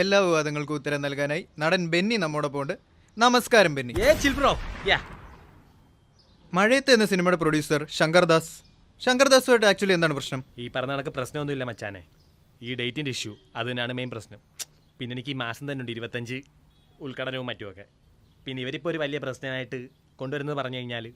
എല്ലാ വിവാദങ്ങൾക്കും ഉത്തരം നൽകാനായി നടൻ ബെന്നി നമ്മോടൊപ്പം ഉണ്ട്. നമസ്കാരം ബെന്നി. മഴയത്ത് എന്ന സിനിമയുടെ പ്രൊഡ്യൂസർ ശങ്കർദാസുമായിട്ട് ആക്ച്വലി എന്താണ് പ്രശ്നം? ഈ പറഞ്ഞ കണക്ക് പ്രശ്നമൊന്നുമില്ല മച്ചാനെ. ഈ ഡേറ്റിൻ്റെ ഇഷ്യൂ അത് തന്നെയാണ് മെയിൻ പ്രശ്നം. പിന്നെ എനിക്ക് ഈ മാസം തന്നെ ഉണ്ട് 25 ഉദ്ഘാടനവും മറ്റുമൊക്കെ. പിന്നെ ഇവരിപ്പോൾ ഒരു വലിയ പ്രശ്നമായിട്ട് കൊണ്ടുവരുന്നത് പറഞ്ഞു കഴിഞ്ഞാൽ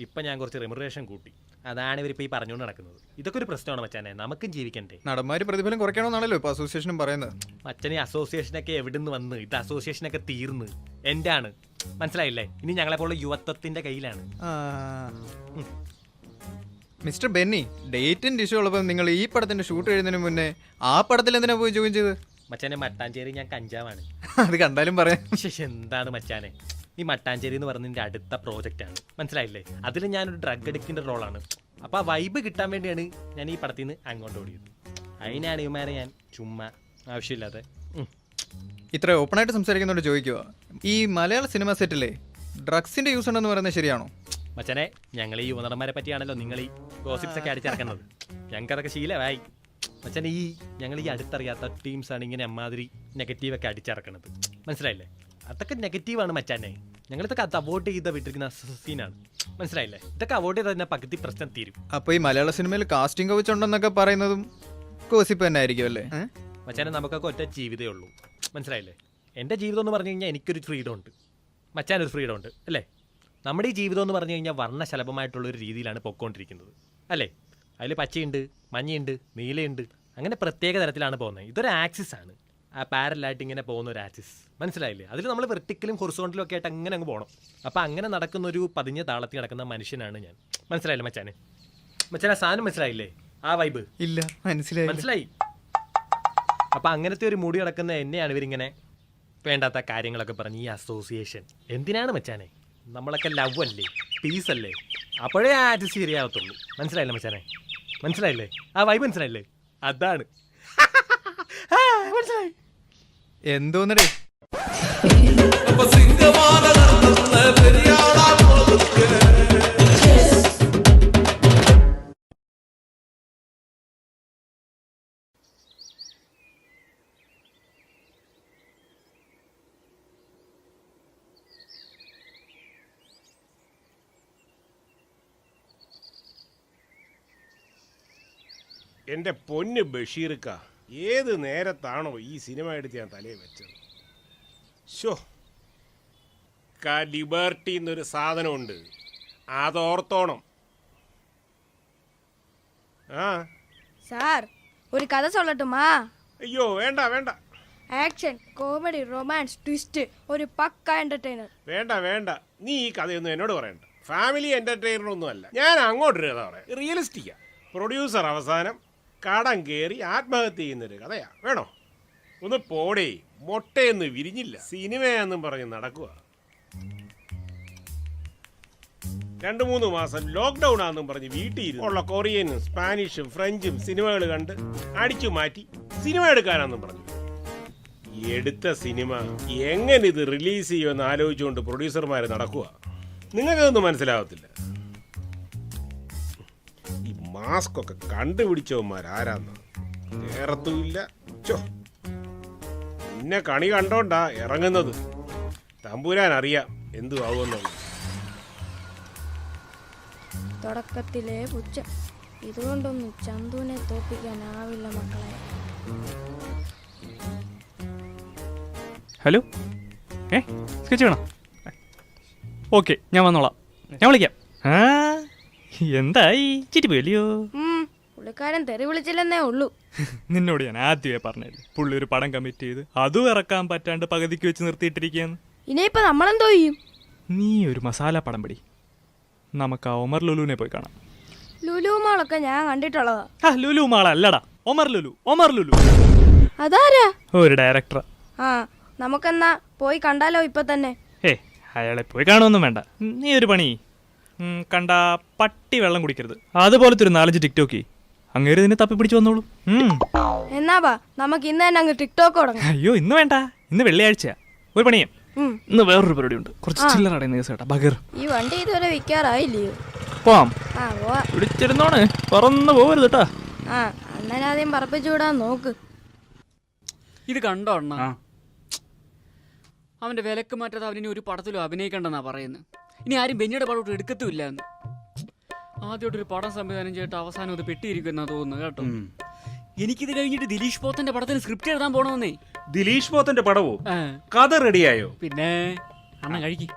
ഇപ്പം ഞാൻ കുറച്ച് റെമുനറേഷൻ കൂട്ടി. അതാണ് ഇവരിപ്പോൾ ഈ പറഞ്ഞുകൊണ്ട് നടക്കുന്നത്. ഇതൊക്കെ ഒരു പ്രശ്നമാണ് മച്ചാനെ, നമുക്കും ജീവിക്കണ്ടേ. നടന്മാർ പ്രതിഫലം കുറയ്ക്കണമെന്നാണല്ലോ ഇപ്പോൾ അസോസിയേഷനും പറയുന്നത്. മച്ചനെ അസോസിയേഷനൊക്കെ എവിടെ നിന്ന് വന്ന് ഇത് അസോസിയേഷനൊക്കെ തീർന്ന് എൻ്റെ ആണ്, മനസ്സിലായില്ലേ? ഇനി ഞങ്ങളെപ്പോലുള്ള യുവത്വത്തിൻ്റെ കയ്യിലാണ്. മിസ്റ്റർ ബെന്നി, ഡേറ്റിൻ്റെ ഇഷ്യൂ ഉള്ളപ്പോൾ നിങ്ങൾ ഈ പടത്തിന്റെ ഷൂട്ട് കഴിയുന്നതിന് മുന്നേ ആ പടത്തിൽ എന്തിനാ പോയി ജോയിൻ ചെയ്ത്? മച്ചാനെ മട്ടാഞ്ചേരി ഞാൻ കഞ്ചാവാണ്. അത് കണ്ടാലും പറയാം. എന്താണ് മച്ചാനെ, ഈ മട്ടാഞ്ചേരി എന്ന് പറഞ്ഞതിൻ്റെ അടുത്ത പ്രോജക്റ്റാണ്, മനസ്സിലായില്ലേ? അതിൽ ഞാനൊരു ഡ്രഗ് അഡിക്റ്റിൻ്റെ റോളാണ്. അപ്പോൾ ആ വൈബ് കിട്ടാൻ വേണ്ടിയാണ് ഞാൻ ഈ പടത്തിൽ നിന്ന് അങ്ങോട്ട് ഓടിയത്. അതിനാണ് ഇവന്മാരെ ഞാൻ ചുമ്മാ ആവശ്യമില്ലാതെ ഇത്ര ഓപ്പണായിട്ട് സംസാരിക്കുന്നതുകൊണ്ട് ചോദിക്കുക, ഈ മലയാള സിനിമ സെറ്റിലെ ഡ്രഗ്സിന്റെ യൂസ് ഉണ്ടെന്ന് പറയുന്നത് ശരിയാണോ? മച്ചാനെ, ഞങ്ങൾ ഈ യുവനടന്മാരെ പറ്റിയാണല്ലോ നിങ്ങൾ ഈ ഗോസിപ്സ് ഒക്കെ അടിച്ചിറക്കുന്നത്. ഞങ്ങൾക്കതൊക്കെ ശീലമായി മച്ചാനെ. ഞങ്ങൾ ഈ അടുത്തറിയാത്ത ടീംസാണ് ഇങ്ങനെ അമ്മാതിരി നെഗറ്റീവൊക്കെ അടിച്ചിറക്കണത്, മനസ്സിലായില്ലേ? അതൊക്കെ നെഗറ്റീവാണ് മച്ചാനെ. ഞങ്ങളിതൊക്കെ അത് അവോയ്ഡ് ചെയ്ത് വിട്ടിരിക്കുന്ന സീനാണ്, മനസ്സിലായില്ലേ? ഇതൊക്കെ അവോയ്ഡ് ചെയ്താൽ തന്നെ പകുതി പ്രശ്നം തീരും. അപ്പോൾ ഈ മലയാള സിനിമയിൽ കാസ്റ്റിംഗ് കൗച്ച് ഉണ്ടെന്നൊക്കെ പറയുന്നതും ഗോസിപ്പ് തന്നെ ആയിരിക്കും അല്ലേ? മച്ചാനെ, നമുക്കൊക്കെ ഒറ്റ ജീവിതമേ ഉള്ളൂ, മനസ്സിലായില്ലേ? എൻ്റെ ജീവിതം എന്ന് പറഞ്ഞു കഴിഞ്ഞാൽ എനിക്കൊരു ഫ്രീഡം ഉണ്ട്, മച്ചാനൊരു ഫ്രീഡം ഉണ്ട് അല്ലേ? നമ്മുടെ ഈ ജീവിതം എന്ന് പറഞ്ഞു കഴിഞ്ഞാൽ വർണ്ണശലഭമായിട്ടുള്ളൊരു രീതിയിലാണ് പൊയ്ക്കൊണ്ടിരിക്കുന്നത് അല്ലേ? അതിൽ പച്ചയുണ്ട്, മഞ്ഞയുണ്ട്, നീലയുണ്ട്, അങ്ങനെ പ്രത്യേക തരത്തിലാണ് പോകുന്നത്. ഇതൊരു ആക്സിസ് ആണ്, ആ പാരലായിട്ട് ഇങ്ങനെ പോകുന്ന ഒരു ആക്സിസ്, മനസ്സിലായില്ലേ? അതിൽ നമ്മൾ വെർട്ടിക്കലും ഹൊറിസോണ്ടലും ഒക്കെ ആയിട്ട് അങ്ങനെ അങ്ങ് പോകണം. അപ്പോൾ അങ്ങനെ നടക്കുന്ന ഒരു പതിഞ്ഞ താളത്തിൽ നടക്കുന്ന മനുഷ്യനാണ് ഞാൻ, മനസ്സിലായില്ലേ മച്ചാനെ? മച്ചാനെ, സാധനം മനസ്സിലായില്ലേ? ആ വൈബ് ഇല്ല, മനസ്സിലായി. അപ്പം അങ്ങനത്തെ ഒരു മുടി നടക്കുന്ന എന്നെയാണ് ഇവരിങ്ങനെ വേണ്ടാത്ത കാര്യങ്ങളൊക്കെ പറഞ്ഞ് ഈ അസോസിയേഷൻ എന്തിനാണ് മച്ചാനെ? നമ്മളൊക്കെ ലവ് അല്ലേ, പീസ് അല്ലേ? അപ്പോഴേ ആ ആർട്ടിസ്റ്റ് ശരിയാവത്തുള്ളൂ, മനസ്സിലായില്ലേ മച്ചാനെ? മനസ്സിലായില്ലേ? ആ വൈബ് മനസ്സിലായില്ലേ? അതാണ് മനസ്സിലായി. എന്തോന്നടേ എൻ്റെ പൊന്ന് ബഷീർക്ക, ഏത് നേരത്താണോ ഈ സിനിമ എടുത്ത് ഞാൻ തലയിൽ വെച്ചത്? ഷോ, ലിബർട്ടി എന്നൊരു സാധനമുണ്ട്, അതോർത്തോണം. ആ സാർ, ഒരു കഥ சொல்லட்டுமா? അയ്യോ, വേണ്ട വേണ്ട. ആക്ഷൻ, കോമഡി, റൊമാൻസ്, ട്വിസ്റ്റ്, ഒരു പക്ക എന്റർടൈനർ. വേണ്ട വേണ്ട, നീ ഈ കഥയൊന്നും എന്നോട് പറയണ്ട. ഫാമിലി എന്റർടൈനറൊന്നും അല്ല, ഞാൻ അങ്ങോട്ടൊരു കഥ പറയാം. റിയലിസ്റ്റിക്കാ. പ്രൊഡ്യൂസർ അവസാനം കടം കയറി ആത്മഹത്യ ചെയ്യുന്നൊരു കഥയാ. വേണോ? ഒന്ന് പോടേ, മൊട്ടയൊന്നും വിരിഞ്ഞില്ല, സിനിമയാന്നും പറഞ്ഞ് നടക്കുക. 2-3 മാസം ലോക്ക്ഡൗൺ ആണെന്നും പറഞ്ഞ് വീട്ടിൽ ഉള്ള കൊറിയനും സ്പാനിഷും ഫ്രഞ്ചും സിനിമകൾ കണ്ട് അടിച്ചു മാറ്റി സിനിമ എടുക്കാനാന്നും പറഞ്ഞു. എടുത്ത സിനിമ എങ്ങനെ ഇത് റിലീസ് ചെയ്യുമെന്ന് ആലോചിച്ചുകൊണ്ട് പ്രൊഡ്യൂസർമാർ നടക്കുക. നിങ്ങൾക്കതൊന്നും മനസ്സിലാവത്തില്ല. ഈ മാസ്ക് ഒക്കെ കണ്ടുപിടിച്ചവന്മാരാരാന്ന് നേരത്തുമില്ല. ചോ, പിന്നെ കണി കണ്ടോണ്ടാ ഇറങ്ങുന്നത്. തമ്പുരാൻ അറിയാം എന്തു ആവുമെന്നുള്ളത്. തുടക്കത്തിലെ പുച്ഛം, ഇതുകൊണ്ടൊന്നും ചന്തുവിനെ തോപ്പിക്കാനാവില്ല മക്കളെ. ഹലോ, സ്കെച്ച് വേണം? ഓക്കെ, ഞാൻ വന്നോളാം, ഞാൻ വിളിക്കാം. എന്തായി, ചിറ്റി പോയല്ലയോ? പുള്ളിക്കാരൻ തെറി വിളിച്ചില്ലെന്നേ ഉള്ളൂ. നിന്നോട് ഞാൻ ആദ്യമേ പറഞ്ഞില്ലേ, പുള്ളി ഒരു പടം കമ്മിറ്റ് ചെയ്ത് അതും ഇറക്കാൻ പറ്റാണ്ട് പകുതിക്ക് വെച്ച് നിർത്തിയിട്ടിരിക്കുകയെന്ന്. ഇനിയിപ്പോ നമ്മളെന്തോ ചെയ്യും? നീ ഒരു മസാല പടം പിടി, നമുക്ക് ആ ഒമർ ലുലുവിനെ പോയി കാണാം. ലുലു മാളൊക്കെ ഞാൻ കണ്ടിട്ടുള്ളതാ. ലുലു മാളല്ലടാ, ഒമർ ലുലു. അതാരാ? ഒരു ഡയറക്ടറാ. ആ, നമുക്കെന്നാ പോയി കണ്ടാലോ ഇപ്പൊ തന്നെ? അയാളെ പോയി കാണുമൊന്നും വേണ്ട. നീ ഒരു പണി, കണ്ട പട്ടി വെള്ളം കുടിക്കരുത്, അതുപോലത്തെ ഒരു 4-5 ടിക്ടോക്ക് അങ്ങേര് ഇതിനെ തപ്പി പിടിച്ചു വന്നോളൂ. എന്നാ വാ, നമുക്ക് ഇന്ന് തന്നെ അങ്ങ് ടിക്ടോക്ക് തുടങ്ങാം. അയ്യോ, ഇന്ന് വേണ്ട, ഇന്ന് വെള്ളിയാഴ്ചയാ. ഒരു പണിയാം, ഇന്ന് വേറൊരു പരിപാടി ഉണ്ട്, കുറച്ച് ചില്ലറ അടയുന്ന കേസാ. ബഗർ, ഈ വണ്ടി ഇതുവരെ വിൽക്കാറായില്ലയോ? പോവാം. പോവാ. പിടിച്ചിരുന്നോണ്, പറന്ന് പോവരുത് കേട്ടാ. അന്നേരാദ്യം പറപ്പിച്ചു വിടാൻ നോക്ക്. ഇത് കണ്ടോ അണ്ണ? ആ അവന്റെ വിലക്ക് മാറ്റാതെ അവനിനി ഒരു പടത്തിലും അഭിനയിക്കണ്ടെന്നാ പറയുന്നത്. ഇനി ആരും ബെന്നിയുടെ പടം എടുക്കത്തുമില്ല എന്ന്. ആദ്യമായിട്ടൊരു പടം സംവിധാനം ചെയ്തിട്ട് അവസാനം അത് പെട്ടിയിരിക്കുന്നാ തോന്നുന്നു കേട്ടോ. എനിക്കിത് കഴിഞ്ഞിട്ട് ദിലീഷ് പോത്തന്റെ പടത്തിന് സ്ക്രിപ്റ്റ് എഴുതാൻ പോണമെന്നേ. ദിലീഷ് പോത്തന്റെ പടവോ? കഥ റെഡിയായോ? പിന്നെ അണ്ണ കഴിക്ക്.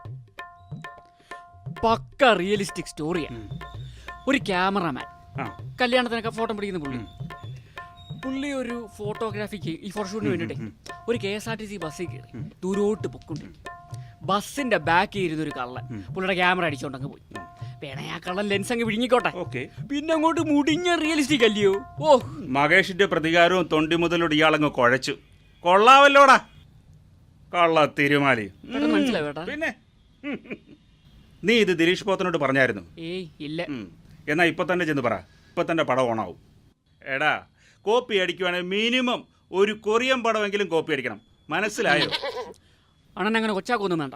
പക്ക റിയലിസ്റ്റിക് സ്റ്റോറിയാ. ഒരു ക്യാമറമാൻ കല്യാണത്തിനൊക്കെ ഫോട്ടോ പിടിക്കുന്ന പുള്ളി ഒരു ഫോട്ടോഗ്രാഫിക്ക് ഈ ഫോട്ടോഷൂട്ടിന് വേണ്ടിയിട്ടേ ഒരു KSRTC ബസ്സിൽ കയറി ദൂരോട്ട് പൊക്കൊണ്ടിരിക്കും. ബസ്സിന്റെ ബാക്കിൽ ഇരുന്നൊരു കള്ളൻ പുള്ളിയുടെ ക്യാമറ അടിച്ചോണ്ടങ്ങ് പോയി. വേണേ ആ കള്ളൻ ലെൻസ് അങ്ങ് വിഴുങ്ങിക്കോട്ടെ. പിന്നെ അങ്ങോട്ട് മുടിഞ്ഞ റിയലിസ്റ്റിക് അല്ലയോ? ഓ, മകേഷിന്റെ പ്രതികാരവും തൊണ്ടി മുതലോട് ഇയാളങ്ങ് കുഴച്ചു. കൊള്ളാവല്ലോടാ കള്ള തിരുമാലി. മനസ്സിലായി കേട്ടാ? പിന്നെ നീ ഇത് ദിലീഷ് പോത്തനോട് പറഞ്ഞായിരുന്നു? ഏയ് ഇല്ല. എന്നാ ഇപ്പൊ തന്നെ ചെന്ന് പറ, ഇപ്പൊ തന്നെ പടം ഓണാവും. എടാ കോപ്പി അടിക്കുവാണെങ്കിൽ മിനിമം ഒരു കൊറിയൻ പടമെങ്കിലും കോപ്പി അടിക്കണം, മനസ്സിലായോ? അണ്ണൻ അങ്ങനെ കൊച്ചാക്കൊന്നും വേണ്ട.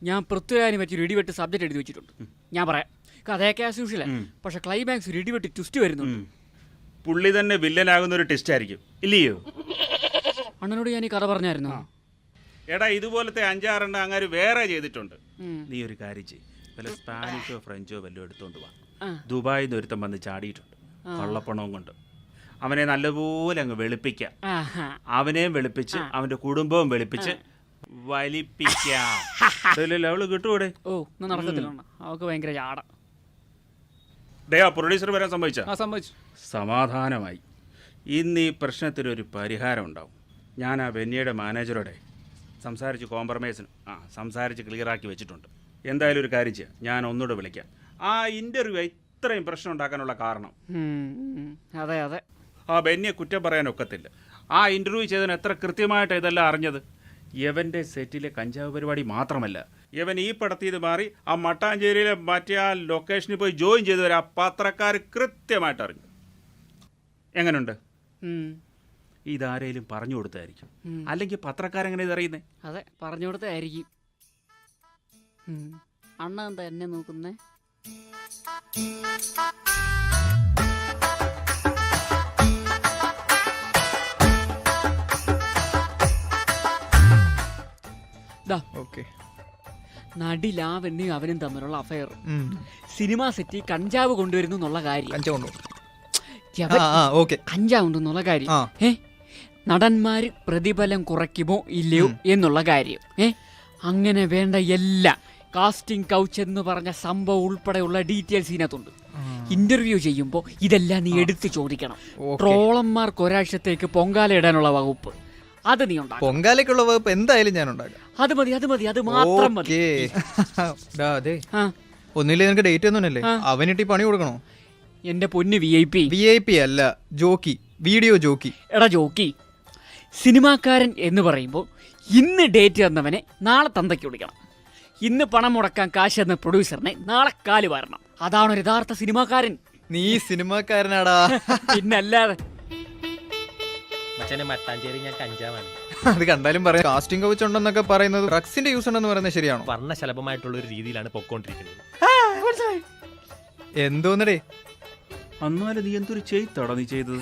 ഞാൻ പൃഥ്വിരാജിനെ പറ്റി ഇടിവെട്ട് സബ്ജക്ട് എഴുതി വെച്ചിട്ടുണ്ട്. ഞാൻ പറയാം, കഥയൊക്കെ ആസ് യൂഷ്വൽ, പക്ഷെ ക്ലൈമാക്സ് ഒരു ഇടിവെട്ട് ട്വിസ്റ്റ് വരുന്നുണ്ട്. പുള്ളി തന്നെ വില്ലനാകുന്ന ഒരു ട്വിസ്റ്റ് ആയിരിക്കും, ഇല്ലയോ? അണ്ണനോട് ഞാൻ ഈ കഥ പറഞ്ഞായിരുന്നു. എടാ ഇതുപോലത്തെ 5-6 അങ്ങനെ വേറെ ചെയ്തിട്ടുണ്ട്. നീ ഒരു കാര്യം ചെയ്യ്, വല്ല സ്പാനിഷോ ഫ്രഞ്ചോ വല്ലതും എടുത്തോണ്ട് വാ. ദുബായിൽ നിന്ന് ഒരുത്തം വന്ന് ചാടിയിട്ടുണ്ട് കള്ളപ്പണവും കൊണ്ട്. അവനെ നല്ലപോലെ അങ്ങ് വെളുപ്പിക്കാം. അവനെയും വെളുപ്പിച്ച് അവന്റെ കുടുംബവും വെളുപ്പിച്ച് വലിപ്പിക്കാം. അവള് കിട്ടൂടെ? ഓ, നടക്കത്തില്ല, അവക്ക് ഭയങ്കര ചാട. പ്രൊഡ്യൂസർ വരാൻ സമ്മതിച്ചു. സമാധാനമായി. ഇന്ന് ഈ പ്രശ്നത്തിനൊരു പരിഹാരം ഉണ്ടാവും. ഞാൻ ആ ബെന്നിയുടെ മാനേജറോടെ സംസാരിച്ച് കോംപ്രമൈസിന് സംസാരിച്ച് ക്ലിയറാക്കി വെച്ചിട്ടുണ്ട്. എന്തായാലും ഒരു കാര്യം ചെയ്യാം, ഞാൻ ഒന്നുകൂടെ വിളിക്കാം. ആ ഇൻ്റർവ്യൂ ഇത്രയും പ്രശ്നം ഉണ്ടാക്കാനുള്ള കാരണം അതെ അതെ ആ ബെന്നിയെ കുറ്റം പറയാൻ ഒക്കത്തില്ല. ആ ഇൻ്റർവ്യൂ ചെയ്തതിന് എത്ര കൃത്യമായിട്ട് ഇതെല്ലാം അറിഞ്ഞത്. യവൻ്റെ സെറ്റിലെ കഞ്ചാവ് പരിപാടി മാത്രമല്ല, യവൻ ഈ പടത്തിൽ നിന്ന് മാറി ആ മട്ടാഞ്ചേരിയിലെ മറ്റേ ആ ലൊക്കേഷനിൽ പോയി ജോയിൻ ചെയ്തവർ ആ പത്രക്കാർ കൃത്യമായിട്ട് അറിഞ്ഞു. എങ്ങനെയുണ്ട്? ഇതാരേലും പറഞ്ഞു കൊടുത്തായിരിക്കും, അല്ലെങ്കിൽ പത്രക്കാരെങ്ങനെ ഇതറിയുന്നേ? അതെ, പറഞ്ഞു കൊടുത്തായിരിക്കും. അണ്ണ എന്താ എന്നെ നോക്കുന്നേ? നടി ലാവണ്യും അവനും തമ്മിലുള്ള അഫയർ സിനിമാ സെറ്റിൽ കഞ്ചാവ് കൊണ്ടുവരുന്നു എന്നുള്ള കാര്യം, കഞ്ചാവ് ഉണ്ടെന്നുള്ള കാര്യം, നടന്മാര് പ്രതിഫലം കുറയ്ക്കുമോ ഇല്ലയോ എന്നുള്ള കാര്യം, അങ്ങനെ വേണ്ട എല്ലാ കാസ്റ്റിംഗ് കൗച്ച് എന്ന് പറഞ്ഞ സംഭവം ഉൾപ്പെടെയുള്ള ഡീറ്റെയിൽസ് ഇതിനകത്തുണ്ട്. ഇന്റർവ്യൂ ചെയ്യുമ്പോ ഇതെല്ലാം നീ എടുത്ത് ചോദിക്കണം. ട്രോളന്മാർക്ക് ഒരാഴ്ചത്തേക്ക് പൊങ്കാല ഇടാനുള്ള വകുപ്പ് അത് നീ ഉണ്ടാക്കും. പൊങ്കാലയ്ക്കുള്ള വകുപ്പ് എന്തായാലും ഞാൻ ഉണ്ടാക്കാം. അത് മതി, അത് മതി, അത് മാത്രം മതി. ഒന്നില്ലേ നിനക്ക് ഡേറ്റ് ഒന്നുമല്ലേ, അവനിട്ട് പണി കൊടുക്കണോ? എന്റെ പൊന്ന് VIP അല്ല, ജോക്കി, വീഡിയോ ജോക്കി. എടാ ജോക്കി, സിനിമാക്കാരൻ എന്ന് പറയുമ്പോൾ ഇന്ന് ഡേറ്റ് തന്നവനെ നാളെ തന്തയ്ക്ക് വിളിക്കണം. ഇന്ന് പണം മുടക്കാൻ കാശ് എന്ന പ്രൊഡ്യൂസറിനെ നാളെ കാല് വാരണം. അതാണ് ഒരു യഥാർത്ഥ സിനിമാക്കാരൻ. നീ സിനിമാക്കാരനാടാ. പിന്നല്ലാതെ. മട്ടാഞ്ചേരി ഞാൻ കഞ്ചാവാണ്. അത് കണ്ടാലും പറയാം. കാസ്റ്റിംഗ് കൗച്ച് ഉണ്ടെന്നൊക്കെ പറയുന്നത് ഡ്രഗ്സിന്റെ യൂസ് ഉണ്ടെന്ന് പറയുന്നത് ശരിയാണോ? വർണ്ണശലഭമായിട്ടുള്ള ഒരു രീതിയിലാണ് പൊക്കോണ്ടിരിക്കുന്നത്. എന്തോന്നടേ? അന്നാലും നീ എന്തൊരു ചെയ്തോടാ നീ ചെയ്തത്?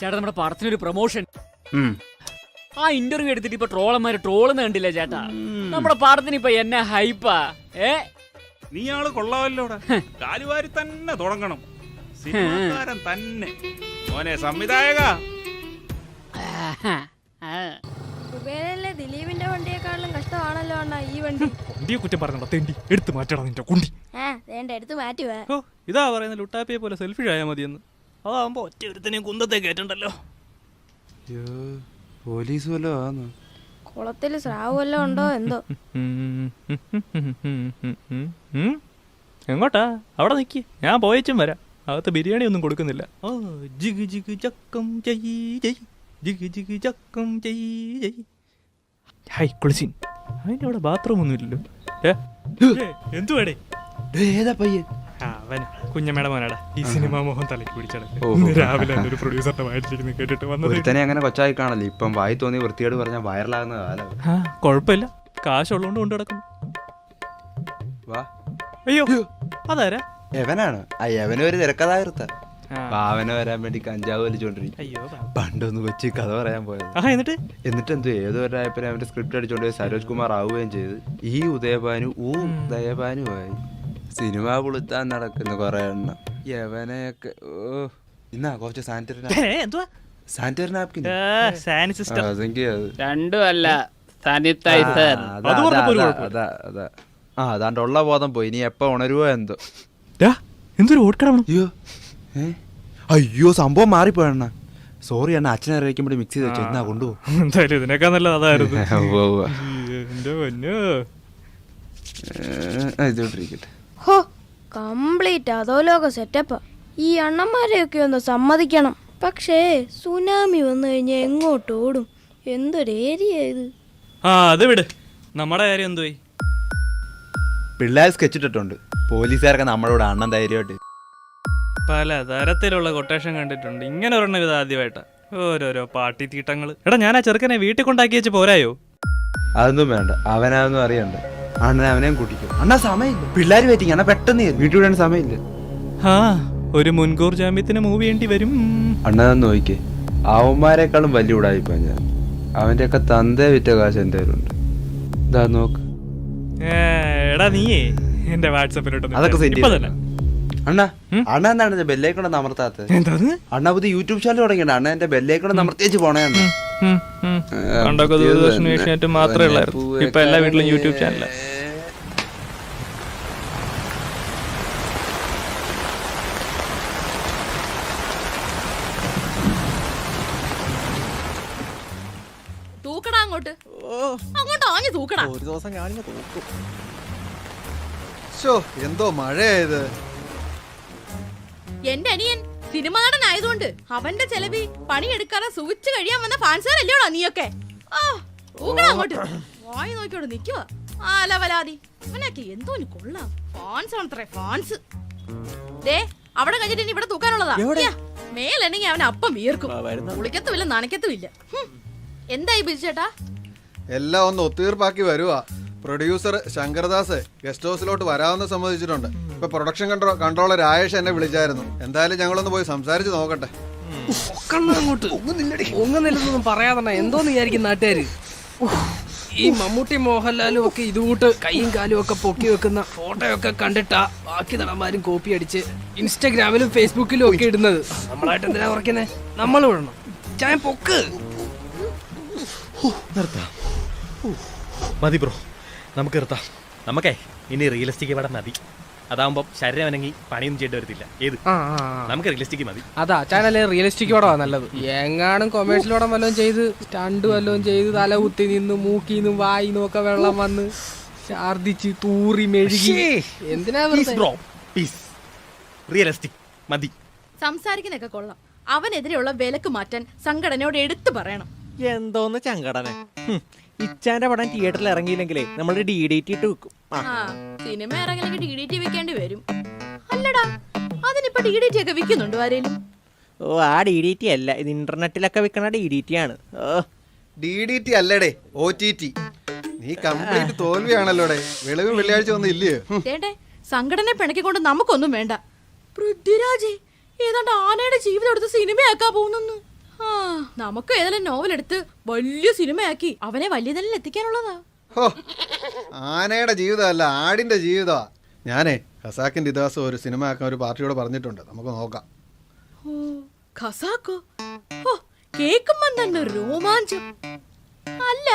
ചേട്ടാ, നമ്മുടെ പടത്തിനൊരു പ്രൊമോഷൻ. ആ ഇന്റർവ്യൂ എടുത്തിട്ട് ഇപ്പൊ ട്രോളന്മാര് ട്രോളെന്ന് കണ്ടില്ല ചേട്ടാ. നമ്മുടെ പടത്തിന് ഇപ്പൊ എന്നെ ഹൈപ്പാ. നീ ആള് കൊള്ളാമല്ലോടാ. കാലുവാരി തന്നെ തുടങ്ങണം, സിനിമാക്കാരൻ തന്നെ. മോനെ സംവിധായക, കുബേരയിലെ ദിലീപിന്റെ വണ്ടിയെക്കാളും കഷ്ടമാണല്ലോ അണ്ണാ ഈ വണ്ടി. വണ്ടിയെ കുറ്റം പറഞ്ഞോ തെണ്ടി, എടുത്ത് മാറ്റണം നിന്റെ കുണ്ടി. എടുത്ത് മാറ്റുവേ. ഓ, ഇതാ പറയുന്ന ലുട്ടാപ്പിയെ പോലെ സെൽഫി ആയാൽ മതിയെന്ന്. അതാവുമ്പോ ഒറ്റ ഒരുത്തനെയും കുന്തത്തെ കേട്ടുണ്ടല്ലോ. പോലീസ് വല്ലോ ആന്ന്. കുളത്തില് സ്രാവ് വല്ലോ ഉണ്ടോ എന്തോ. എങ്ങോട്ടാ? അവിടെ നിക്ക്, ഞാൻ പോയച്ചും വരാം. അകത്ത് ബിരിയാണി ഒന്നും കൊടുക്കുന്നില്ല. ഓ ജിഗ് ജിഗ് ചക്കം ജയ് ജയ്, ജിഗ് ജിഗ് ചക്കം ജയ് ജയ്. ഹൈ കുളിസിൻ, അതിൻ്റെ അവിടെ ബാത്റൂം ഒന്നും ഇല്ലല്ലോ. എന്തുവേടേ? ഏതാ പയ്യൻ? അവൻ കുഞ്ഞമ്മയുടെ മോനാടാ. ഈ സിനിമ മോഹൻ തലയ്ക്ക് പിടിച്ചടക്കും. രാവിലെ ഒരു പ്രൊഡ്യൂസറിന്റെ വായിച്ചിരിക്കുന്നു കേട്ടിട്ട് വന്നത്. ഒരുത്തനെ അങ്ങനെ കൊച്ചായി കാണല്ലേ. ഇപ്പം വായി തോന്നി വൃത്തിയോട് പറഞ്ഞാൽ വൈറലാകുന്ന കാലം. കുഴപ്പമില്ല, കാശുള്ളതുകൊണ്ട് കൊണ്ടു നടക്കുന്നു. വാ. അയ്യോ, അതാരാ? എവനാണ്. യവനും ഒരു തിരക്കഥാകൃത്ത. ഭാവന വരാൻ വേണ്ടി കഞ്ചാവ് വലിച്ചോണ്ടിരിക്കും. അയ്യോ പണ്ടൊന്ന് കൊച്ചി കഥ പറയാൻ പോയത്. എന്നിട്ട് എന്തോ ഏതോ ഒരായപ്പനെ അവന്റെ സ്ക്രിപ്റ്റ് അടിച്ചോണ്ട് പോയി സരോജ് കുമാർ ആവുകയും ചെയ്ത് ഈ ഉദയഭാനു ദയഭാനുമായി സിനിമ പുളുത്താൻ നടക്കുന്ന കൊറേ എണ്ണം. യവനെയൊക്കെ ഇന്നാ കുറച്ച് സാനിറ്ററി നാപ്കിൻ രണ്ടും അല്ല സാനിറ്റൈസർ. അതാണ്ട് ഉള്ള ബോധം പോയി. ഇനി എപ്പ ഉണരുവോ എന്തോ. എന്തൊരു ഓട്കടണം. അയ്യോ സംഭവം മാറിപ്പോയണ്ണ. സോറി അണ്ണ, അച്ഛനെ അറിയിക്കുമ്പോൾ മിക്സ് ചെയ്ത് വെച്ചു. എന്നാ കൊണ്ടുപോകും. എന്തായാലും ഇതിനേക്കാ നല്ലത് അതായിരുന്നു. ഇതോട്ടിരിക്കട്ടെ. ഹോ കംപ്ലീറ്റ് അധോലോക സെറ്റപ്പാ. ഈ അണ്ണന്മാരെയൊക്കെ ഒന്ന് സമ്മതിക്കണം. പക്ഷേ സുനാമി വന്നു കഴിഞ്ഞാൽ എങ്ങോട്ട് ഓടും? എന്തൊരു ഏരിയ ഇത്. അത് വിട്, നമ്മുടെ കാര്യം എന്തോയി? പിള്ളേർ സ്കെച്ചിട്ടിട്ടുണ്ട്. പോലീസുകാരൊക്കെ നമ്മളോട് അണ്ണൻ ധൈര്യമായിട്ട്. പല തരത്തിലുള്ള കൊട്ടേഷൻ കണ്ടിട്ടുണ്ട്. ഇങ്ങനെ ഒരെണ്ണം ഇത് ആദ്യമായിട്ടാ. ഓരോരോ പാട്ടി തീട്ടങ്ങൾ. എടാ ഞാൻ ആ ചെറുക്കനെ വീട്ടിൽ കൊണ്ടാക്കി വെച്ച് പോരായോ? അതൊന്നും വേണ്ട, അവനതൊന്നും അറിയണ്ട. അണ്ണൻ അവനെയും കൂട്ടിക്കും. അണ്ണാ സമയമില്ല, പിള്ളേർ വെയിറ്റിംഗ്. അണ്ണാ പെട്ടെന്ന് വീട്ടിൽ വിടാൻ സമയമില്ല. ഒരു മുൻകൂർ ജാമ്യത്തിന് മൂവ് ചെയ്യേണ്ടി വരും. അണ്ണൻ നോക്കിക്കേ, അവന്മാരെക്കാളും വലിയ ഉടായിപ്പാ ഞാൻ. അവന്റെയൊക്കെ തന്തേ വിറ്റ കാശ് എന്റെ ഉണ്ട്. ഇതാ നോക്ക്. എടാ നീയേ എന്റെ വാട്സാപ്പിലോട്ട് അതൊക്കെ സെൻഡ് അണ്ണാ. അണ്ണ എന്താണ് ബെല്ലേക്കൂടെ അമർത്താത്തത്? അണ്ണ പുതിയ യൂട്യൂബ് ചാനൽ തുടങ്ങിയാണ്. അണ്ണ എന്റെ ബെല്ലേക്കൂടെ അമർത്തിച്ച് പോണേ. പണ്ടൊക്കെ ദൂരദർശൻ ഏഷ്യാനെറ്റ് മാത്രമേ ഉള്ളായിരുന്നു. ഇപ്പൊ എല്ലാ വീട്ടിലും യൂട്യൂബ് ചാനലാ. തൂക്കടാ അങ്ങോട്ട്, അങ്ങോട്ട് ആഞ്ഞു തൂക്കടാ. ഒരു ദിവസം ഞാനിങ്ങനെ തൂക്കും. എന്തോ മഴയായത്. എന്റെ അനിയൻ സിനിമ നടനായതുകൊണ്ട് അവന്റെ ചെലവി പണിയെടുക്കാതെ സുവിച്ച് കഴിയാൻ വന്ന ഫാൻസുകാരല്ലേടാ നീയൊക്കെ. തൂക്കടാ അങ്ങോട്ട്. വായി നോക്കിയോട് നിക്കുവാ ആലവലാതി. അവനൊക്കെ എന്തോ കൊള്ളാം. Fans ആണത്രേ fans. ദേ അവിടെ കഴിഞ്ഞിട്ട് ഇനി ഇവിടെ തൂക്കാനുള്ളതാ. മേലെണെങ്കിൽ അവൻ അപ്പം വീർക്കും. കുളിക്കത്തുമില്ല നനയ്ക്കത്തുമില്ല. എന്തായി ബിജുചേട്ടാ? എല്ലാം ഒന്ന് ഒത്തീർപ്പാക്കി വരുവാ. പ്രൊഡ്യൂസർ ശങ്കർദാസ് ഗസ്റ്റ് ഹൗസിലോട്ട് വരാമെന്ന് സമ്മതിച്ചിട്ടുണ്ട്. ഇപ്പൊ പ്രൊഡക്ഷൻ കൺട്രോളർ രാജേഷ് എന്നെ വിളിച്ചായിരുന്നു. എന്തായാലും ഞങ്ങളൊന്ന് പോയി സംസാരിച്ച് നോക്കട്ടെ. ഒങ്ങുന്നില്ലെന്നൊന്നും പറയാതെ എന്തോന്ന് വിചാരിക്കും നാട്ടുകാര്. ഈ മമ്മൂട്ടി മോഹൻലാലും ഒക്കെ ഇതുകൂട്ട് കൈയും കാലും ഒക്കെ പൊക്കി വെക്കുന്ന ഫോട്ടോയൊക്കെ കണ്ടിട്ടാ ബാക്കി നടന്മാരും കോപ്പി അടിച്ച് ഇൻസ്റ്റാഗ്രാമിലും ഫേസ്ബുക്കിലും ഒക്കെ ഇടുന്നത്. നമ്മളായിട്ട് എന്തിനാ കുറയ്ക്കുന്നേ? നമ്മൾ വിടണം. ചായ പൊക്ക്. മതി ബ്രോ, നമുക്ക് നിർത്താം. നമുക്കേ ഇനി റിയലിസ്റ്റിക് പടം മതി. അതാവുമ്പോ ശരീരം അനങ്ങി പണിയൊന്നും ചെയ്യേണ്ടി വരത്തില്ല. ഏത് നമുക്ക് റിയലിസ്റ്റിക് മതി. അതാ ചാനല് റിയലിസ്റ്റിക് പടമാ നല്ലത്. എങ്ങാനും കൊമേഴ്ഷ്യൽ പടം വല്ലതും ചെയ്ത് സ്റ്റണ്ട് വല്ലതും ചെയ്ത് തല കുത്തി നിന്ന് മൂക്കിന്നും വായിന്നും ഒക്കെ വെള്ളം വന്ന് ഛർദിച്ച് തൂറി മെഴുകി എന്തിനാ റിയലിസ്റ്റിക് മതി. സംസാരിക്കുന്നൊക്കെ കൊള്ളാം. അവനെതിരെയുള്ള വിലക്ക് മാറ്റാൻ സംഘടനയോട് എടുത്തു പറയണം. എന്തോന്ന് ചങ്കടന. ഇച്ചാന്റെ പടം തിയേറ്ററിൽ ഇറങ്ങിയില്ലെങ്കിലേ നമ്മൾ DDT ഇട്ട് വെക്കും. സിനിമ ഇറങ്ങില്ലെങ്കിൽ DDT വെക്കേണ്ടി വരും. അല്ലടാ, അതിനിപ്പോ DDT ഒക്കെ വിൽക്കുന്നുണ്ടോ ആരേലും? ആ DDT അല്ല, ഇത് ഇന്റർനെറ്റിലൊക്കെ വിൽക്കണ DDT ആണ്. DDT അല്ലേടേ, OTT. നീ കംപ്ലീറ്റ് തോൽവിയാണല്ലോടെ. വെളിവ് വെള്ളിയാഴ്ച ഒന്നും ഇല്ലയോ? സംഘടന പിണക്കിക്കൊണ്ട് നമുക്കൊന്നും വേണ്ട. പൃഥ്വിരാജ് ഏതാണ്ട് ആനയുടെ ജീവിതം എടുത്ത് സിനിമയാക്കാൻ പോകുന്നു. നമുക്ക് ഏതെങ്കിലും നോവൽ എടുത്ത് വലിയ സിനിമയാക്കി അവനെ വലിയ നിലയിൽ എത്തിക്കാനുള്ളതാ. ആനയുടെ ജീവിതമല്ല, ആടിന്റെ ജീവിതമാ. ഞാനേ ഖസാക്കിന്റെ ഇതിഹാസം ഒരു സിനിമ ആക്കാൻ ഒരു പാർട്ടിയോട് പറഞ്ഞിട്ടുണ്ട്. നമുക്ക് നോക്കാം. ഖസാക്കോ? കേൾക്കുമ്പോ തന്നെ രോമാഞ്ചം. അല്ല,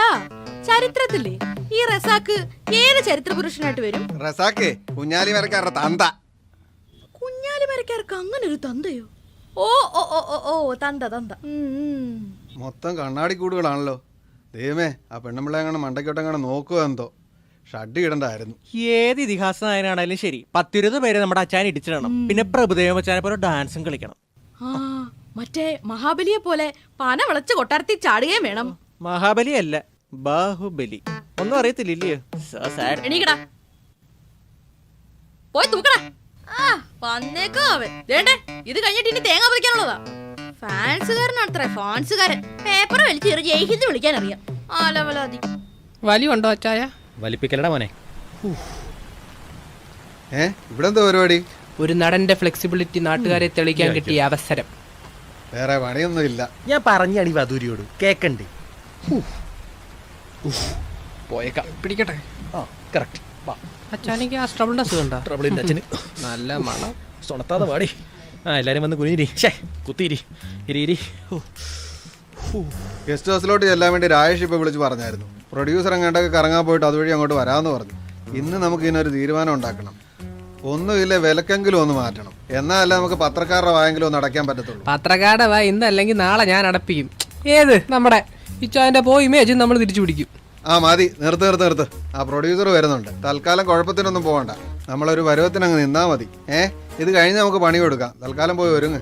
ചരിത്രത്തില്ലേ ഈ റസാക്ക് ഏത് ചരിത്ര പുരുഷനായിട്ട് വരും? റസാക്കേ കുഞ്ഞാലി വരക്കാരുടെ തന്ത. കുഞ്ഞാലി വരക്കാർക്ക് അങ്ങനെ ഒരു തന്തയോ? ഓ ഓ ഓ ഓ ഓ തന്ത തന്ത. മൊത്തം കണ്ണാടി കൂടുകളാണല്ലോ. ദൈവമേ, ആ പെണ്ണുമ്പിള്ളെ അങ്ങനെ മണ്ടയ്ക്കോട്ടെങ്ങനെ നോക്കുക എന്തോ. ഷഡ് ഇടണ്ടായിരുന്നു. ഏത് ഇതിഹാസ നായനാണേലും ശരി 10-20 പേരെ നമ്മുടെ അച്ഛൻ ഇടിച്ചിടണം. പിന്നെ പ്രഭുദേവ അച്ഛനെ പോലെ ഡാൻസും കളിക്കണം. മറ്റേ മഹാബലിയെ പോലെ പന വിളച്ച് കൊട്ടാരത്തിൽ ചാടുകയും വേണം. മഹാബലി അല്ല, ബാഹുബലി. ഒന്നും അറിയത്തില്ലയോ? എണീക്കടാ, പോയി തൂക്കടാ. വന്നേക്കോ അവൻ. ഇത് കഴിഞ്ഞിട്ട് ഇനി തേങ്ങ പറിക്കാനുള്ളതാ. ഫാൻസുകാരനാണത്രേ ഫാൻസുകാരൻ. പേപ്പർ വലിച്ച് ജയിഹിന്ദ് വിളിക്കാൻ അറിയാം. ആലവലാതി. വലിയുണ്ടോ അച്ചായ? വലിപ്പിക്കലടാ മോനെ. ഇവിടെ എന്താ പരിപാടി? ഒരു നടന്റെ ഫ്ലെക്സിബിലിറ്റി നാട്ടുകാരെ തെളിയിക്കാൻ കിട്ടിയ അവസരം. വേറെ പണിയൊന്നുമില്ല. ഞാൻ പറഞ്ഞാണ് ഈ വധൂരിയോട് കേക്കണ്ടേ. പോയേക്കാം, പിടിക്കട്ടെ. കറക്റ്റ്. അച്ഛനെങ്കിൽ ആ ട്രബിളിന്റെ അസുഖം ഉണ്ടോ? ട്രബിളിന്റെ അച്ഛന് നല്ല മണം. സ്വണത്താതെ പാടി. എല്ലാരും വന്ന് കുനിരി കുത്തിരി ഇരി. ഗസ്റ്റ് ഹൗസിലോട്ട് ചെല്ലാൻ വേണ്ടി രാജേഷ് ഇപ്പൊ വിളിച്ച് പറഞ്ഞായിരുന്നു. പ്രൊഡ്യൂസർ അങ്ങോട്ടൊക്കെ കറങ്ങാൻ പോയിട്ട് അതുവഴി അങ്ങോട്ട് വരാമെന്ന് പറഞ്ഞു. ഇന്ന് നമുക്ക് ഇതിനൊരു തീരുമാനം ഉണ്ടാക്കണം. ഒന്നുമില്ല, വിലക്കെങ്കിലും ഒന്ന് മാറ്റണം. എന്നാലല്ല നമുക്ക് പത്രക്കാരുടെ വായെങ്കിലും ഒന്ന് അടയ്ക്കാൻ പറ്റത്തുള്ളൂ. പത്രക്കാരുടെ വാ ഇന്നല്ലെങ്കിൽ നാളെ ഞാൻ അടപ്പിക്കും. ഏത് നമ്മുടെ ഇച്ചാന്റെ പോയി ഇമേജ് നമ്മൾ തിരിച്ചു പിടിക്കും. ആ മതി, നിർത്ത്. ആ പ്രൊഡ്യൂസർ വരുന്നുണ്ട്. തൽക്കാലം കുഴപ്പത്തിനൊന്നും പോകണ്ട. നമ്മളൊരു പരുവത്തിനങ്ങ് നിന്നാ മതി. ഇത് കഴിഞ്ഞ് നമുക്ക് പണി കൊടുക്കാം. തൽക്കാലം പോയി ഒരുങ്ങ്.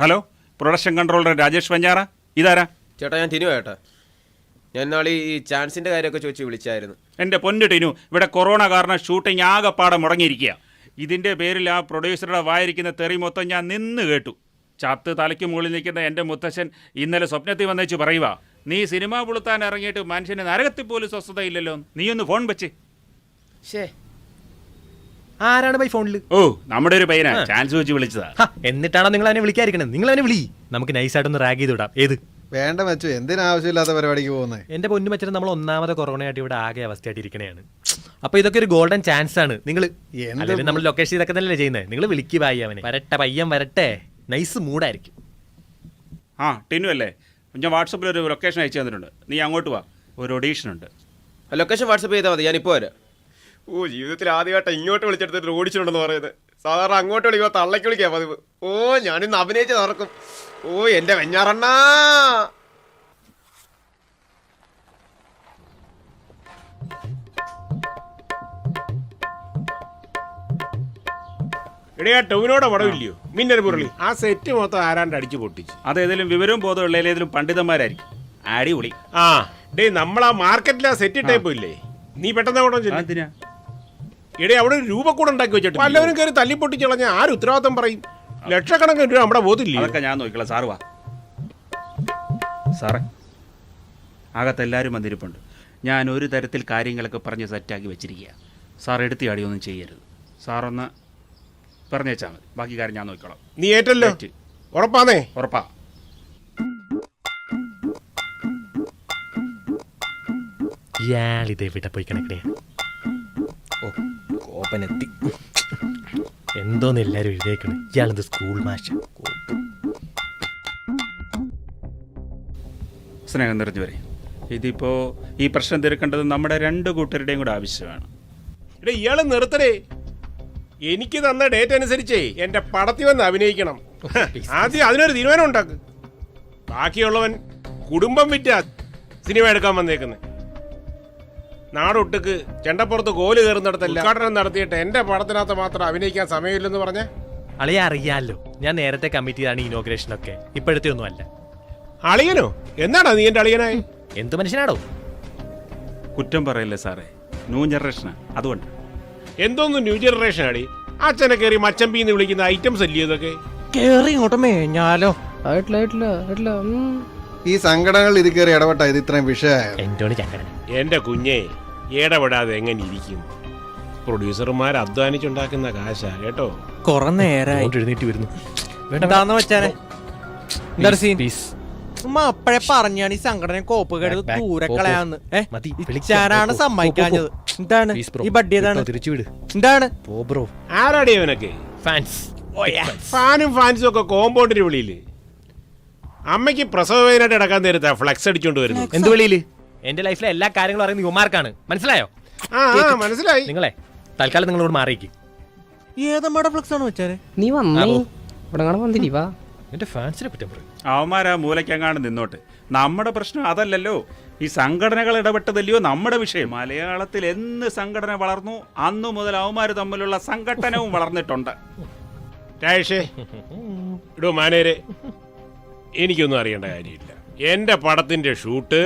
Hello, production controller Rajesh Vanjara. ഇതാരാ? ചേട്ടാ, ഞാൻ ടിനു ചേട്ടാ. ഞാൻ നാളെ ഈ ചാൻസിന്റെ കാര്യമൊക്കെ ചോദിച്ച് വിളിച്ചായിരുന്നു. എൻ്റെ പൊന്നു ടിനു, ഇവിടെ കൊറോണ കാരണം ഷൂട്ടിംഗ് ആകെപ്പാടെ മുടങ്ങിയിരിക്കുക. ഇതിൻ്റെ പേരിൽ ആ പ്രൊഡ്യൂസറുടെ വായിരിക്കുന്ന തെറി മൊത്തം ഞാൻ നിന്ന് കേട്ടു. ചത്ത് തലയ്ക്ക് മുകളിൽ നിൽക്കുന്ന എൻ്റെ മുത്തശ്ശൻ ഇന്നലെ സ്വപ്നത്തിൽ വന്നേച്ച് പറയുക, നീ സിനിമ പുളുത്താൻ ഇറങ്ങിയിട്ട് മനുഷ്യന് നരകത്തിൽ പോലും സ്വസ്ഥതയില്ലല്ലോ. നീ ഒന്ന് ഫോൺ വെച്ച്. ആരാണ് ബൈ ഫോണിൽ? ഓ, നമ്മുടെ ഒരു പയ്യനാ, ചാൻസ് വെച്ച് വിളിച്ചതാ. എന്നിട്ടാണോ നിങ്ങൾ അവനെ വിളിക്കാതിരിക്കണേ? നിങ്ങൾ അവനെ വിളി, നമുക്ക് നൈസായിട്ടൊന്ന് റാഗ് ചെയ്ത് വിടാം. ഏത് വേണ്ട വെച്ചു, എന്തിനാവശ്യമില്ലാത്ത പരിപാടിക്ക് പോകുന്നത്? എന്റെ പൊന്നു മച്ചൻ, നമ്മൾ ഒന്നാമത്തെ കൊറോണയായിട്ട് ഇവിടെ ആകെ അവസ്ഥയായിട്ട് ഇരിക്കണേയാണ്. അപ്പൊ ഇതൊക്കെ ഒരു ഗോൾഡൻ ചാൻസ് ആണ്. നിങ്ങൾ നമ്മൾ ലൊക്കേഷൻ ഇതൊക്കെ തന്നെയല്ലേ ചെയ്യുന്നത്. നിങ്ങൾ വിളിക്ക് പായി അവനെ. വരട്ടെ, പയ്യൻ വരട്ടെ. നൈസ് മൂഡായിരിക്കും. ആ ടിനു അല്ലേ? ഞാൻ വാട്സപ്പിൽ ഒരു ലൊക്കേഷൻ അയച്ചു തന്നിട്ടുണ്ട്. നീ അങ്ങോട്ട് വാ, ഒരു ഒഡീഷൻ ഉണ്ട്. ലൊക്കേഷൻ വാട്സപ്പ് ചെയ്താൽ മതി, ഞാനിപ്പോൾ വരാം. ജീവിതത്തിൽ ആദ്യമായിട്ടാണ് ഇങ്ങോട്ട് വിളിച്ചെടുത്തിട്ട് ഓടിച്ചിട്ടുണ്ടെന്ന് പറയുന്നത്. സാധാരണ അങ്ങോട്ട് വിളിക്കുമ്പോൾ തള്ളയ്ക്ക് വിളിക്കാം പതിവ്. ഞാനിന്ന് അഭിനയിച്ച് നടക്കും. എന്റെ വെഞ്ഞാറണ്ണ. ഇടയാ ടൗനോടെ പടമില്ലയോ മിന്നൽ മുരളി? ആ സെറ്റ് മൊത്തം ആരാണ്ട് അടിച്ചു പൊട്ടിച്ചു. അതേതെങ്കിലും വിവരവും ബോധമുള്ള ഏതെങ്കിലും പണ്ഡിതന്മാരായിരിക്കും. അടിപൊളി. ആ ഡേ, നമ്മളാ മാർക്കറ്റിലെ ആ സെറ്റ് ടൈപ്പ് ഇല്ലേ, നീ പെട്ടെന്ന് അവിടെ ചെല്ലും. ഇടേ അവിടെ ഒരു രൂപക്കൂടെ ഉണ്ടാക്കി വെച്ചിട്ട് പലവരും കയറി തല്ലി പൊട്ടിച്ചു കളഞ്ഞാൽ ആര് ഉത്തരവാദിത്തം പറയും? ലക്ഷക്കണക്കിന് രൂപ നമ്മുടെ ബോധമില്ല. അതൊക്കെ ഞാൻ നോക്കിക്കോളാം. സാറ് വാ. സാറേ, അകത്തെല്ലാവരും വന്നിരിപ്പുണ്ട്. ഞാൻ ഒരു തരത്തിൽ കാര്യങ്ങളൊക്കെ പറഞ്ഞ് സെറ്റാക്കി വെച്ചിരിക്കുക. സാർ എടുത്തി അടിയൊന്നും ചെയ്യരുത്. സാറൊന്ന് പറഞ്ഞേച്ചാൽ മതി, ബാക്കി കാര്യം ഞാൻ നോക്കിക്കോളാം. നീ ഏറ്റല്ലോ? ഉറപ്പാന്നേ? ഉറപ്പാ. ഇയാളിതെവിടെ പോയി കിടക്കണേ? ഓ, കോപ്പനെത്തി. എന്തോന്ന് എല്ലാരും എഴുതേക്കണ്. ഇയാളെന്ത് സ്കൂൾ മാഷ? സ്നേഹം നിറഞ്ഞു വരെ. ഇതിപ്പോ ഈ പ്രശ്നം തീർക്കേണ്ടത് നമ്മുടെ രണ്ട് കൂട്ടരുടെയും കൂടെ ആവശ്യമാണ്. ഇടേ, ഇയാള് നിർത്തരേ. എനിക്ക് തന്ന ഡേറ്റ് അനുസരിച്ചേ എന്റെ പടത്തിൽ വന്ന് അഭിനയിക്കണം. ആദ്യം അതിനൊരു തീരുമാനം ഉണ്ടാക്ക്. ബാക്കിയുള്ളവൻ കുടുംബം വിറ്റ സിനിമ എടുക്കാൻ വന്നേക്കുന്നത്. നാടൊട്ടുക്ക് ചെണ്ടപ്പുറത്ത് കോല് കയറുന്നിടത്തല്ല ഉദ്ഘാടനം നടത്തിയിട്ട് എന്റെ പടത്തിനകത്ത് മാത്രം അഭിനയിക്കാൻ സമയമില്ലെന്ന് പറഞ്ഞ അളിയെ അറിയാലോ. ഞാൻ നേരത്തെ കമ്മിറ്റ് ചെയ്താണ് ഇനോഗ്രേഷൻ ഒക്കെ. ഇപ്പോഴത്തെ ഒന്നും അല്ല. അളിയനോ? എന്നാടാ നീ എന്റെ അളിയനായി? എന്ത് മനുഷ്യനാടോ? കുറ്റം പറയല്ലേ സാറേ, ന്യൂ ജനറേഷനാ, അതുകൊണ്ട്. എന്തോന്ന് ന്യൂ ജനറേഷൻ ആടി? അച്ഛനെ കയറി മച്ചമ്പീന്ന് വിളിക്കുന്ന ഐറ്റംസ് അല്ലേ ഇതൊക്കെ? കേറി ഇങ്ങോട്ട് മേഞ്ഞാലോ? ഈ സംഘടനകൾ ഇത് കയറി ഇടപെട്ട ഇത് ഇത്രയും വിഷയമായോ? എന്റെ കുഞ്ഞെ, ഇടപെടാതെ എങ്ങനെ ഇരിക്കും? പ്രൊഡ്യൂസർമാർ അധ്വാനിച്ചുണ്ടാക്കുന്ന കാശാ കേട്ടോ. കൊറേ നേരായി എഴുന്നേറ്റ് വരുന്നു. എന്താന്ന് വെച്ചാനെ അപ്പഴേ പറഞ്ഞാണ് ഈ സംഘടന കോപ്പ് കേട്ടത് ദൂരെ കളയാന്ന്. വിളിച്ചാനാണ് സമ്മതിക്കാഞ്ഞത്. എന്താണ് ഈ ബഡ്ഡിയതാണ്? എന്താണ് ആരാടി അവനൊക്കെ? ഫാനും ഫാൻസും ഒക്കെ കോമ്പൗണ്ടിന് വെളിയില് അമ്മയ്ക്ക് പ്രസവ വേദനയായിട്ട് കിടക്കാൻ നേരത്തെ ഫ്ലക്സ് അടിച്ചോണ്ട് വരുന്നു. എന്ത് വെളിയില്? എന്റെ ലൈഫിലെ എല്ലാ കാര്യങ്ങളും അറിയുന്ന യുമാർക്കാണ്. മനസ്സിലായോ? മനസ്സിലായി. നിങ്ങളെ തൽക്കാലം നിങ്ങളോട് മാറിയിക്കും. ഏതമ്മയുടെ ഫ്ലക്സ് ആണ് വെച്ചാല്? നീ വന്നിരിവാ. എന്റെ ഫാൻസിനെ പറ്റാൻ പറയും. അവന്മാരാ മൂലയ്ക്കങ്ങാണ്ട് നിന്നോട്ട്. നമ്മുടെ പ്രശ്നം അതല്ലല്ലോ. ഈ സംഘടനകൾ ഇടപെട്ടതല്ലയോ നമ്മുടെ വിഷയം. മലയാളത്തിൽ എന്ന് സംഘടന വളർന്നു അന്നു മുതൽ അവന്മാര് തമ്മിലുള്ള സംഘടനവും വളർന്നിട്ടുണ്ട്. ഇടോ മാനേരെ, എനിക്കൊന്നും അറിയേണ്ട കാര്യമില്ല. എന്റെ പടത്തിന്റെ ഷൂട്ട്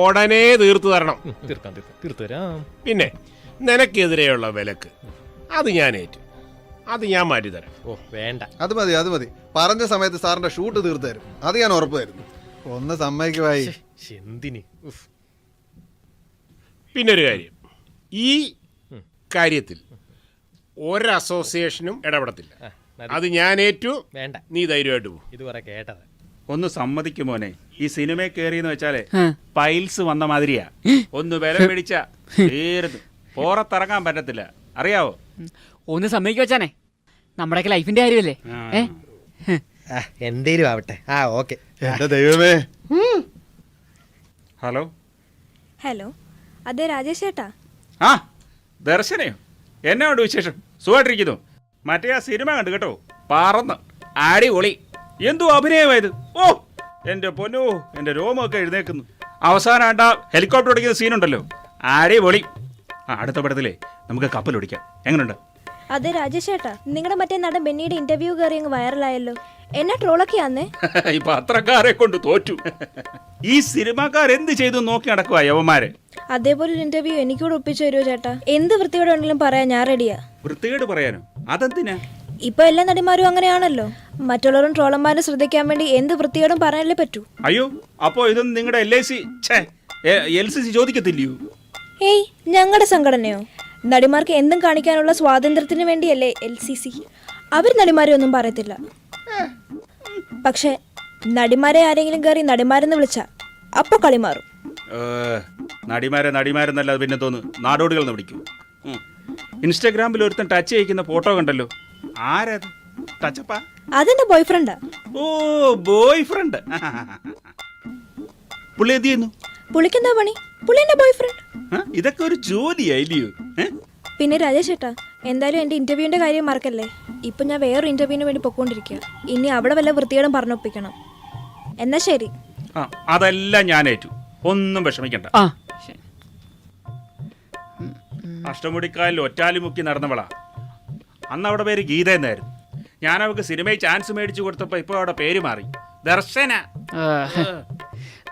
ഉടനെ തീർത്തു തരണം. തീർത്തു തരാം. പിന്നെ നിനക്കെതിരെയുള്ള വിലക്ക് അത് ഞാൻ ഏറ്റു. അത് ഞാൻ മാറ്റി തരാം. ഓ വേണ്ട, അത് മതി. പറഞ്ഞ സമയത്ത് സാറിന്റെ ഷൂട്ട് തീർത്തു തരും. അത് ഞാൻ ഉറപ്പ് തരുന്നു. ഒന്ന് സമ്മതിക്കുവായി. എന്തിന്? പിന്നെ ഒരു കാര്യം, ഈ കാര്യത്തിൽ ഒരു അസോസിയേഷനും ഇടപെടത്തില്ല. അത് ഞാൻ ഏറ്റു. വേണ്ട, നീ ധൈര്യമായിട്ട് പോകും. ഇതുവരെ കേട്ടത്. ഒന്ന് സമ്മതിക്കും മോനെ, ഈ സിനിമയിൽ കയറിയെന്ന് വെച്ചാലേ പൈൽസ് വന്ന മാതിരിയാ. ഒന്ന് വില പിടിച്ച തീർന്നു, പുറത്തിറങ്ങാൻ പറ്റത്തില്ല, അറിയാവോ? ഒന്ന് സമ്മതിക്ക് വെച്ചാനേ, നമ്മുടെയൊക്കെ ലൈഫിന്റെ കാര്യമല്ലേ. എന്തേലും ആവട്ടെ. ആ ഓക്കെ. എന്റെ ദൈവമേ. ഹലോ ഹലോ, അതെ രാജേഷ് ചേട്ടാ. ആ ദർശനയോ? എന്നാ ഉണ്ട് വിശേഷം? സുഖമായിട്ടിരിക്കുന്നു. മറ്റേ ആ സിനിമ കണ്ടു കേട്ടോ, പറന്ന് അടിപൊളി. എന്തോ അഭിനയമായത്. ഓ എൻ്റെ പൊന്നോ, എൻ്റെ രോമമൊക്കെ എഴുന്നേക്കുന്നു. അവസാനം ഹെലികോപ്റ്റർ ഓടിക്കുന്ന സീനുണ്ടല്ലോ, അടിപൊളി. അടുത്ത പടത്തിലേ നമുക്ക് കപ്പലോടിക്കാം. എങ്ങനെയുണ്ട്? അതെ രാജേഷ് ചേട്ടാ, നിങ്ങളുടെ മറ്റേ നടൻ ബെന്നിയുടെ ഇന്റർവ്യൂ കയറി അങ്ങ് വൈറലായല്ലോ. എന്നെ ട്രോളൊക്കെയാന്നേ. ഈ പത്രക്കാരെ കൊണ്ട് തോറ്റു. ഈ സിനിമാക്കാർ എന്ത് ചെയ്തു നോക്കി നടക്കുക യവന്മാര്. അതേപോലെ ഒരു ഇന്റർവ്യൂ എനിക്കൂടെ ഒപ്പിച്ചു തരുമോ ചേട്ടാ? എന്ത് വൃത്തിയോടെ ഉണ്ടെങ്കിലും പറയാൻ ഞാൻ റെഡിയാ. വൃത്തികേട് പറയാനോ? അതെന്തിനാ? ഇപ്പൊ എല്ലാ നടിമാരും അങ്ങനെയാണല്ലോ. മറ്റുള്ളവരും ട്രോളന്മാരെ ശ്രദ്ധിക്കാൻ വേണ്ടി എന്ത് വൃത്തികേടും പറയാനല്ലേ പറ്റൂ. അയ്യോ, അപ്പോ ഇതൊന്നും നിങ്ങളുടെ LCC ചോദിക്കത്തില്ലയോ? ഏയ്, ഞങ്ങളുടെ സംഘടനയോ? നടിമാർക്ക് എന്തും കാണിക്കാനുള്ള സ്വാതന്ത്ര്യത്തിന് വേണ്ടിയല്ലേ LCC. അവർ നടിമാരെ ഒന്നും പറയത്തില്ല. പക്ഷെ നടിമാരെ ആരെങ്കിലും കയറി നടിമാരെന്ന് വിളിച്ച അപ്പൊ കളി മാറും. നടിമാരെന്നല്ലാതെ പിന്നെ തോന്നുന്നു നാടോടികൾ എന്ന് വിളിക്കൂ. ഇൻസ്റ്റാഗ്രാമിൽ ഒരുത്തൻ ടച്ച് ചെയ്യിക്കുന്ന ഫോട്ടോ കണ്ടല്ലോ, ആരത്? ടച്ചപ്പാ? അതെന്റെ ബോയ്ഫ്രണ്ടാ. ഓ, ബോയ് ഫ്രണ്ട്. പുള്ളി എന്ത് ചെയ്യുന്നു? പുള്ളിക്കെന്താ പണി? പുള്ളി എന്റെ ബോയ്ഫ്രണ്ട്. ഇതൊക്കെ ഒരു ജോലിയായില്ലയോ? പിന്നെ രാജേഷ് ചേട്ടാ, എന്തായാലും എന്റെ ഇന്റർവ്യൂവിന്റെ കാര്യം മറക്കല്ലേ. ഇപ്പൊ ഞാൻ വേറൊരു ഇന്റർവ്യൂവിന് വേണ്ടി പൊക്കോണ്ടിരിക്കുക. ഇനി അവിടെ വല്ല വൃത്തിയോടും പറഞ്ഞൊപ്പിക്കണം. എന്നാ ശരി. അതെല്ലാം ഞാൻ ഏറ്റു, ഒന്നും വിഷമിക്കണ്ട. അഷ്ടമുടിക്കാലിൽ ഒറ്റാലി മുക്കി നടന്നവളാ. അന്ന് അവിടെ പേര് ഗീത എന്നായിരുന്നു. ഞാൻ അവൾക്ക് സിനിമയിൽ ചാൻസ് മേടിച്ചു കൊടുത്തപ്പോൾ ഇപ്പോൾ അവിടെ പേര് മാറി, ദർശന.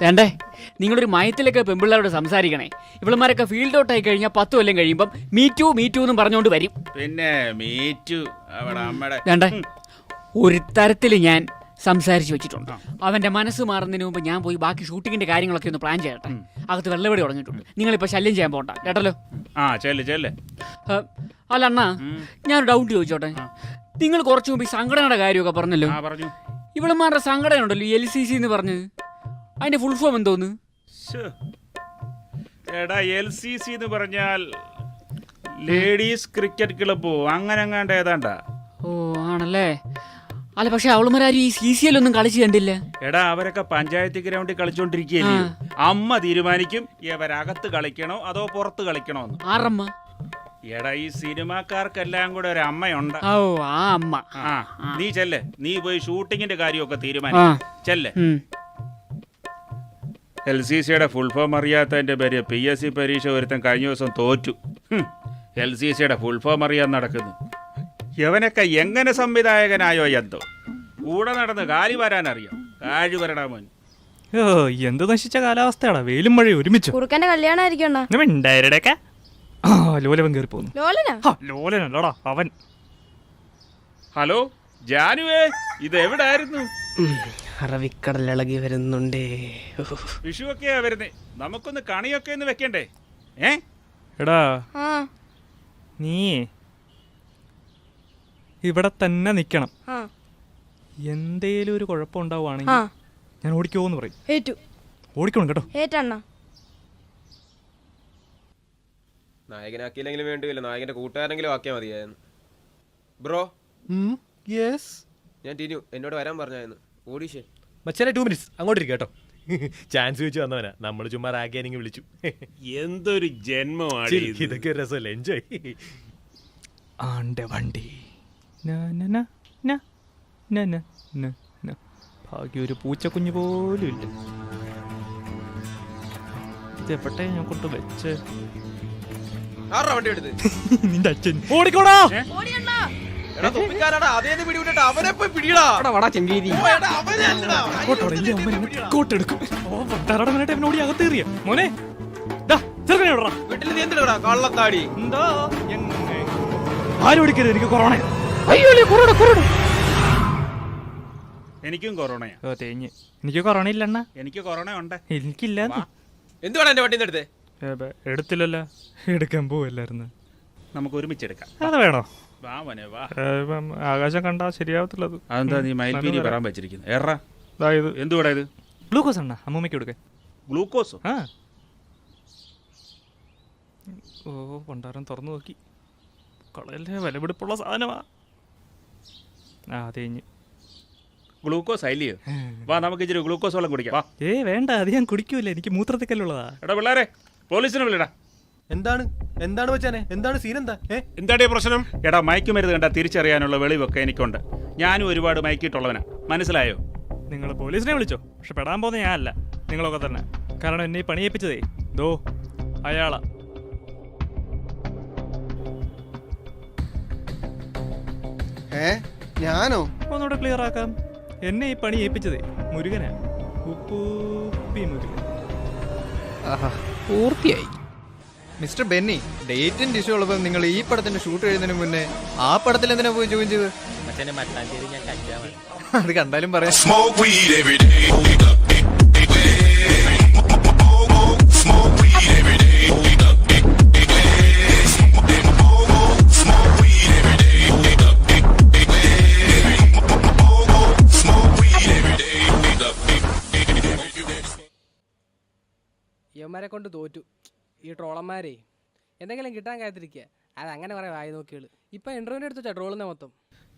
വേണ്ടേ, നിങ്ങളൊരു മയത്തിലൊക്കെ പെമ്പിള്ളേരോട് സംസാരിക്കണേ. ഇവളുമാരൊക്കെ ഫീൽഡ് ഔട്ട് ആയി കഴിഞ്ഞാൽ 10 കൊല്ലം കഴിയുമ്പം മീറ്റു എന്നും പറഞ്ഞുകൊണ്ട് വരും. പിന്നെ മീറ്റു അവിടെ അമ്മയുടെ വേണ്ടേ, ഒരു തരത്തിൽ ഞാൻ സംസാരിച്ചു വെച്ചിട്ടുണ്ട്. അവന്റെ മനസ്സ് മാറുന്നതിന് മുമ്പ് ഞാൻ പോയി ബാക്കി ഷൂട്ടിങ്ങിന്റെ കാര്യങ്ങളൊക്കെ ഒന്ന് പ്ലാൻ ചെയ്യട്ടെ. അകത്ത് വെള്ളവടി തുടങ്ങിയിട്ടുണ്ട്. നിങ്ങളിപ്പോൾ ശല്യം ചെയ്യാൻ പോകണ്ട കേട്ടല്ലോ. അല്ല അണ്ണാ, ഞാനൊരു ഡൗട്ട് ചോദിച്ചോട്ടെ. നിങ്ങൾ കുറച്ചു മുമ്പ് ഈ സംഘടനയുടെ കാര്യമൊക്കെ പറഞ്ഞല്ലോ. ഇവളുമാരുടെ സംഘടന ഉണ്ടല്ലോ, LCC എന്ന് പറഞ്ഞത്, അതിന്റെ ഫുൾ ഫോം എന്തോന്ന്? എടാ, LCC എന്ന് പറഞ്ഞാൽ ലേഡീസ് ക്രിക്കറ്റ് ക്ലബ്ബോ അങ്ങനെ അങ്ങാണ്ട് ഏതാണ്ടാ. ഓ ആണല്ലേ. അല്ല, പക്ഷെ അവളുമാരും ഈ CCL ഒന്നും കളിച്ചു കണ്ടില്ല. എടാ, അവരൊക്കെ പഞ്ചായത്ത് ഗ്രൗണ്ടിൽ കളിച്ചോണ്ടിരിക്കുകയല്ലേ. അമ്മ തീരുമാനിക്കും ഇവരകത്ത് കളിക്കണോ അതോ പുറത്ത് കളിക്കണോ എന്ന്. ആറമ്മ? എടാ, ഈ സിനിമാക്കാർക്കെല്ലാം കൂടെ ഒരു അമ്മയുണ്ട്. ഓ, ആ അമ്മ. നീ ചെല്ല്, നീ പോയി ഷൂട്ടിങ്ങിന്റെ കാര്യമൊക്കെ തീരുമാനിക്കും. ചെല്ല്. LCCയുടെ ഫുൾ ഫോം അറിയാത്തതിന്റെ പേര് PSC പരീക്ഷ ഒരുത്തൻ കഴിഞ്ഞ ദിവസം തോറ്റു. LCCയുടെ ഫുൾ ഫോം അറിയാൻ നടക്കുന്നു. യവനൊക്കെ എങ്ങനെ സംവിധായകനായോ എന്തോ. കൂടെ നടന്ന് കാലി വരാനറിയാം. കാഴ് വരണ മോൻ. ഓ, എന്ത് നശിച്ച കാലാവസ്ഥയാടാ, വെയിലും മഴയും ഒരുമിച്ചു. കുറുക്കന്റെ കല്യാണമായിരിക്കും. ലോലവൻ കയറി പോകുന്നു. ലോലനല്ലടാ അവൻ. ഹലോ ജാനുവേ, ഇത് എവിടായിരുന്നു? അറബിക്കടലിളകി വരുന്നുണ്ടേ. വിഷുവൊക്കെയാ വരുന്നേ, നമുക്കൊന്ന് കണിയൊക്കെ ഒന്ന് വെക്കണ്ടേ? എടാ, നീ ഇവിടെ തന്നെ നിക്കണം. എന്തേലും ഒരു കുഴപ്പമുണ്ടാവുകയാണെങ്കിൽ ഞാൻ ഓടിക്കോന്ന് പറയും. ഓടിക്കണം കേട്ടോ. നായകനാക്കിയില്ലെങ്കിലും വേണ്ടിയില്ല, നായകന്റെ കൂട്ടുകാരെങ്കിലും ആക്കിയാൽ മതിയായിരുന്നു. ബ്രോ, ഞാൻ ടീനു, എന്നോട് വരാൻ പറഞ്ഞായിരുന്നു. ഓഡീഷൻ മച്ചാനെ 2 minutes അങ്ങോട്ടിരിക്കും കേട്ടോ. ചാൻസ് വെച്ച് വന്നവനാ, നമ്മൾ ചുമ്മാ റാഗിയാനെങ്കിൽ വിളിച്ചു. എന്തൊരു ജന്മമാണ് ഇതൊക്കെ രസമല്ലേ, എൻജോയ്. ആണ്ടെ വണ്ടി ഭാഗ്യം ഒരു പൂച്ചക്കുഞ്ഞു പോലും ഇല്ല. ഇതെപ്പെട്ടെ ഞാൻ കൊണ്ട് വെച്ച്. നിന്റെ അച്ഛൻ ഓടിക്കോടാ. ഓടി അകത്തേറിയ മോനെ. ആരോടിക്കരുത്, എനിക്ക് കൊറോണ. എനിക്കും കൊറോണയാ. ഓ തേഞ്ഞ്, എനിക്ക് കൊറോണ ഇല്ലണ്ണ. എനിക്ക് കൊറോണ ഉണ്ട്. എനിക്കില്ല. എന്തുവാണ് എന്റെ വണ്ടിന്ന് എടുത്തേ? എടുത്തില്ലല്ലോ, എടുക്കാൻ പോവല്ലായിരുന്നു. നമുക്ക് ഒരുമിച്ചെടുക്കാം. അത് വേണോ? വാ മോനെ വാ. ആകാശം കണ്ടാ ശരിയാവത്തില്ലത്. അതെന്താ നീ മയിൽപീലി വരാൻ വെച്ചിരിക്കുന്നത്? എറാ അതായത് എന്തുകൂടാ ഇത്? ഗ്ലൂക്കോസ് അണ്ണ അമ്മൂമ്മയ്ക്ക് കൊടുക്കേ. ഗ്ലൂക്കോസോ? ആ ഓ പണ്ടാരം തുറന്നു നോക്കി. കളയല്ലേ, വിലപിടിപ്പുള്ള സാധനമാ. ആ തേഞ്ഞ്. ഗ്ലൂക്കോസ് അല്ലയോ? വാ നമുക്ക് ഇച്ചിരി ഗ്ലൂക്കോസ് വെള്ളം കുടിക്കാം. വാ. വേണ്ട, അത് ഞാൻ കുടിക്കൂല, എനിക്ക് മൂത്രത്തിക്കല്ലുള്ളതാ. എടാ പിള്ളേരെ, പോലീസിനെ വിളിടാ. എന്താണ് വെച്ചാനെ? എന്താണ് സീൻ? എന്താ എന്താടേ പ്രശ്നം? എടാ മയക്കുമരുന്ന് കണ്ടാ തിരിച്ചറിയാനുള്ള വെളിവൊക്കെ എനിക്കുണ്ട്. ഞാനും ഒരുപാട് മയക്കിയിട്ടുള്ളവനാ, മനസ്സിലായോ? നിങ്ങൾ പോലീസിനെ വിളിച്ചോ, പക്ഷെ പെടാൻ പോകുന്ന ഞാനല്ല, നിങ്ങളൊക്കെ തന്നെ. കാരണം എന്നെ ഈ പണിയേപ്പിച്ചതേ ദോ അയാളാ. ഞാനോ? ഒന്നുകൂടെ ക്ലിയർ ആക്കാം. എന്നെ ഈ പണി ഏൽപ്പിച്ചതേ മുരുകനാ, ഉപ്പൂപ്പി മുരുകൻ. പൂർത്തിയായി. മിസ്റ്റർ ബെന്നി, ഡേറ്റിന്റെ ഇഷ്യൂ ഉള്ളപ്പോൾ നിങ്ങൾ ഈ പടത്തിന്റെ ഷൂട്ട് കഴിയുന്നതിന് മുന്നേ ആ പടത്തിൽ എന്തിനാ പോയി ജോയിൻ ചെയ്ത്? മച്ചാനെ മട്ടാഞ്ചേരി ഞാൻ കഞ്ചാവാണ്. അത് കണ്ടാലും പറയാം. യവന്മാരെ കൊണ്ട് തോറ്റു ഈ ട്രോളന്മാരെ. എന്തെങ്കിലും കിട്ടാൻ കാത്തിരിക്കുക, അത് അങ്ങനെ പറയാം. വായി നോക്കിയുള്ളു ഇപ്പൊ ഇന്റർവ്യൂവിന്റെ അടുത്ത് ട്രോളുന്ന മൊത്തം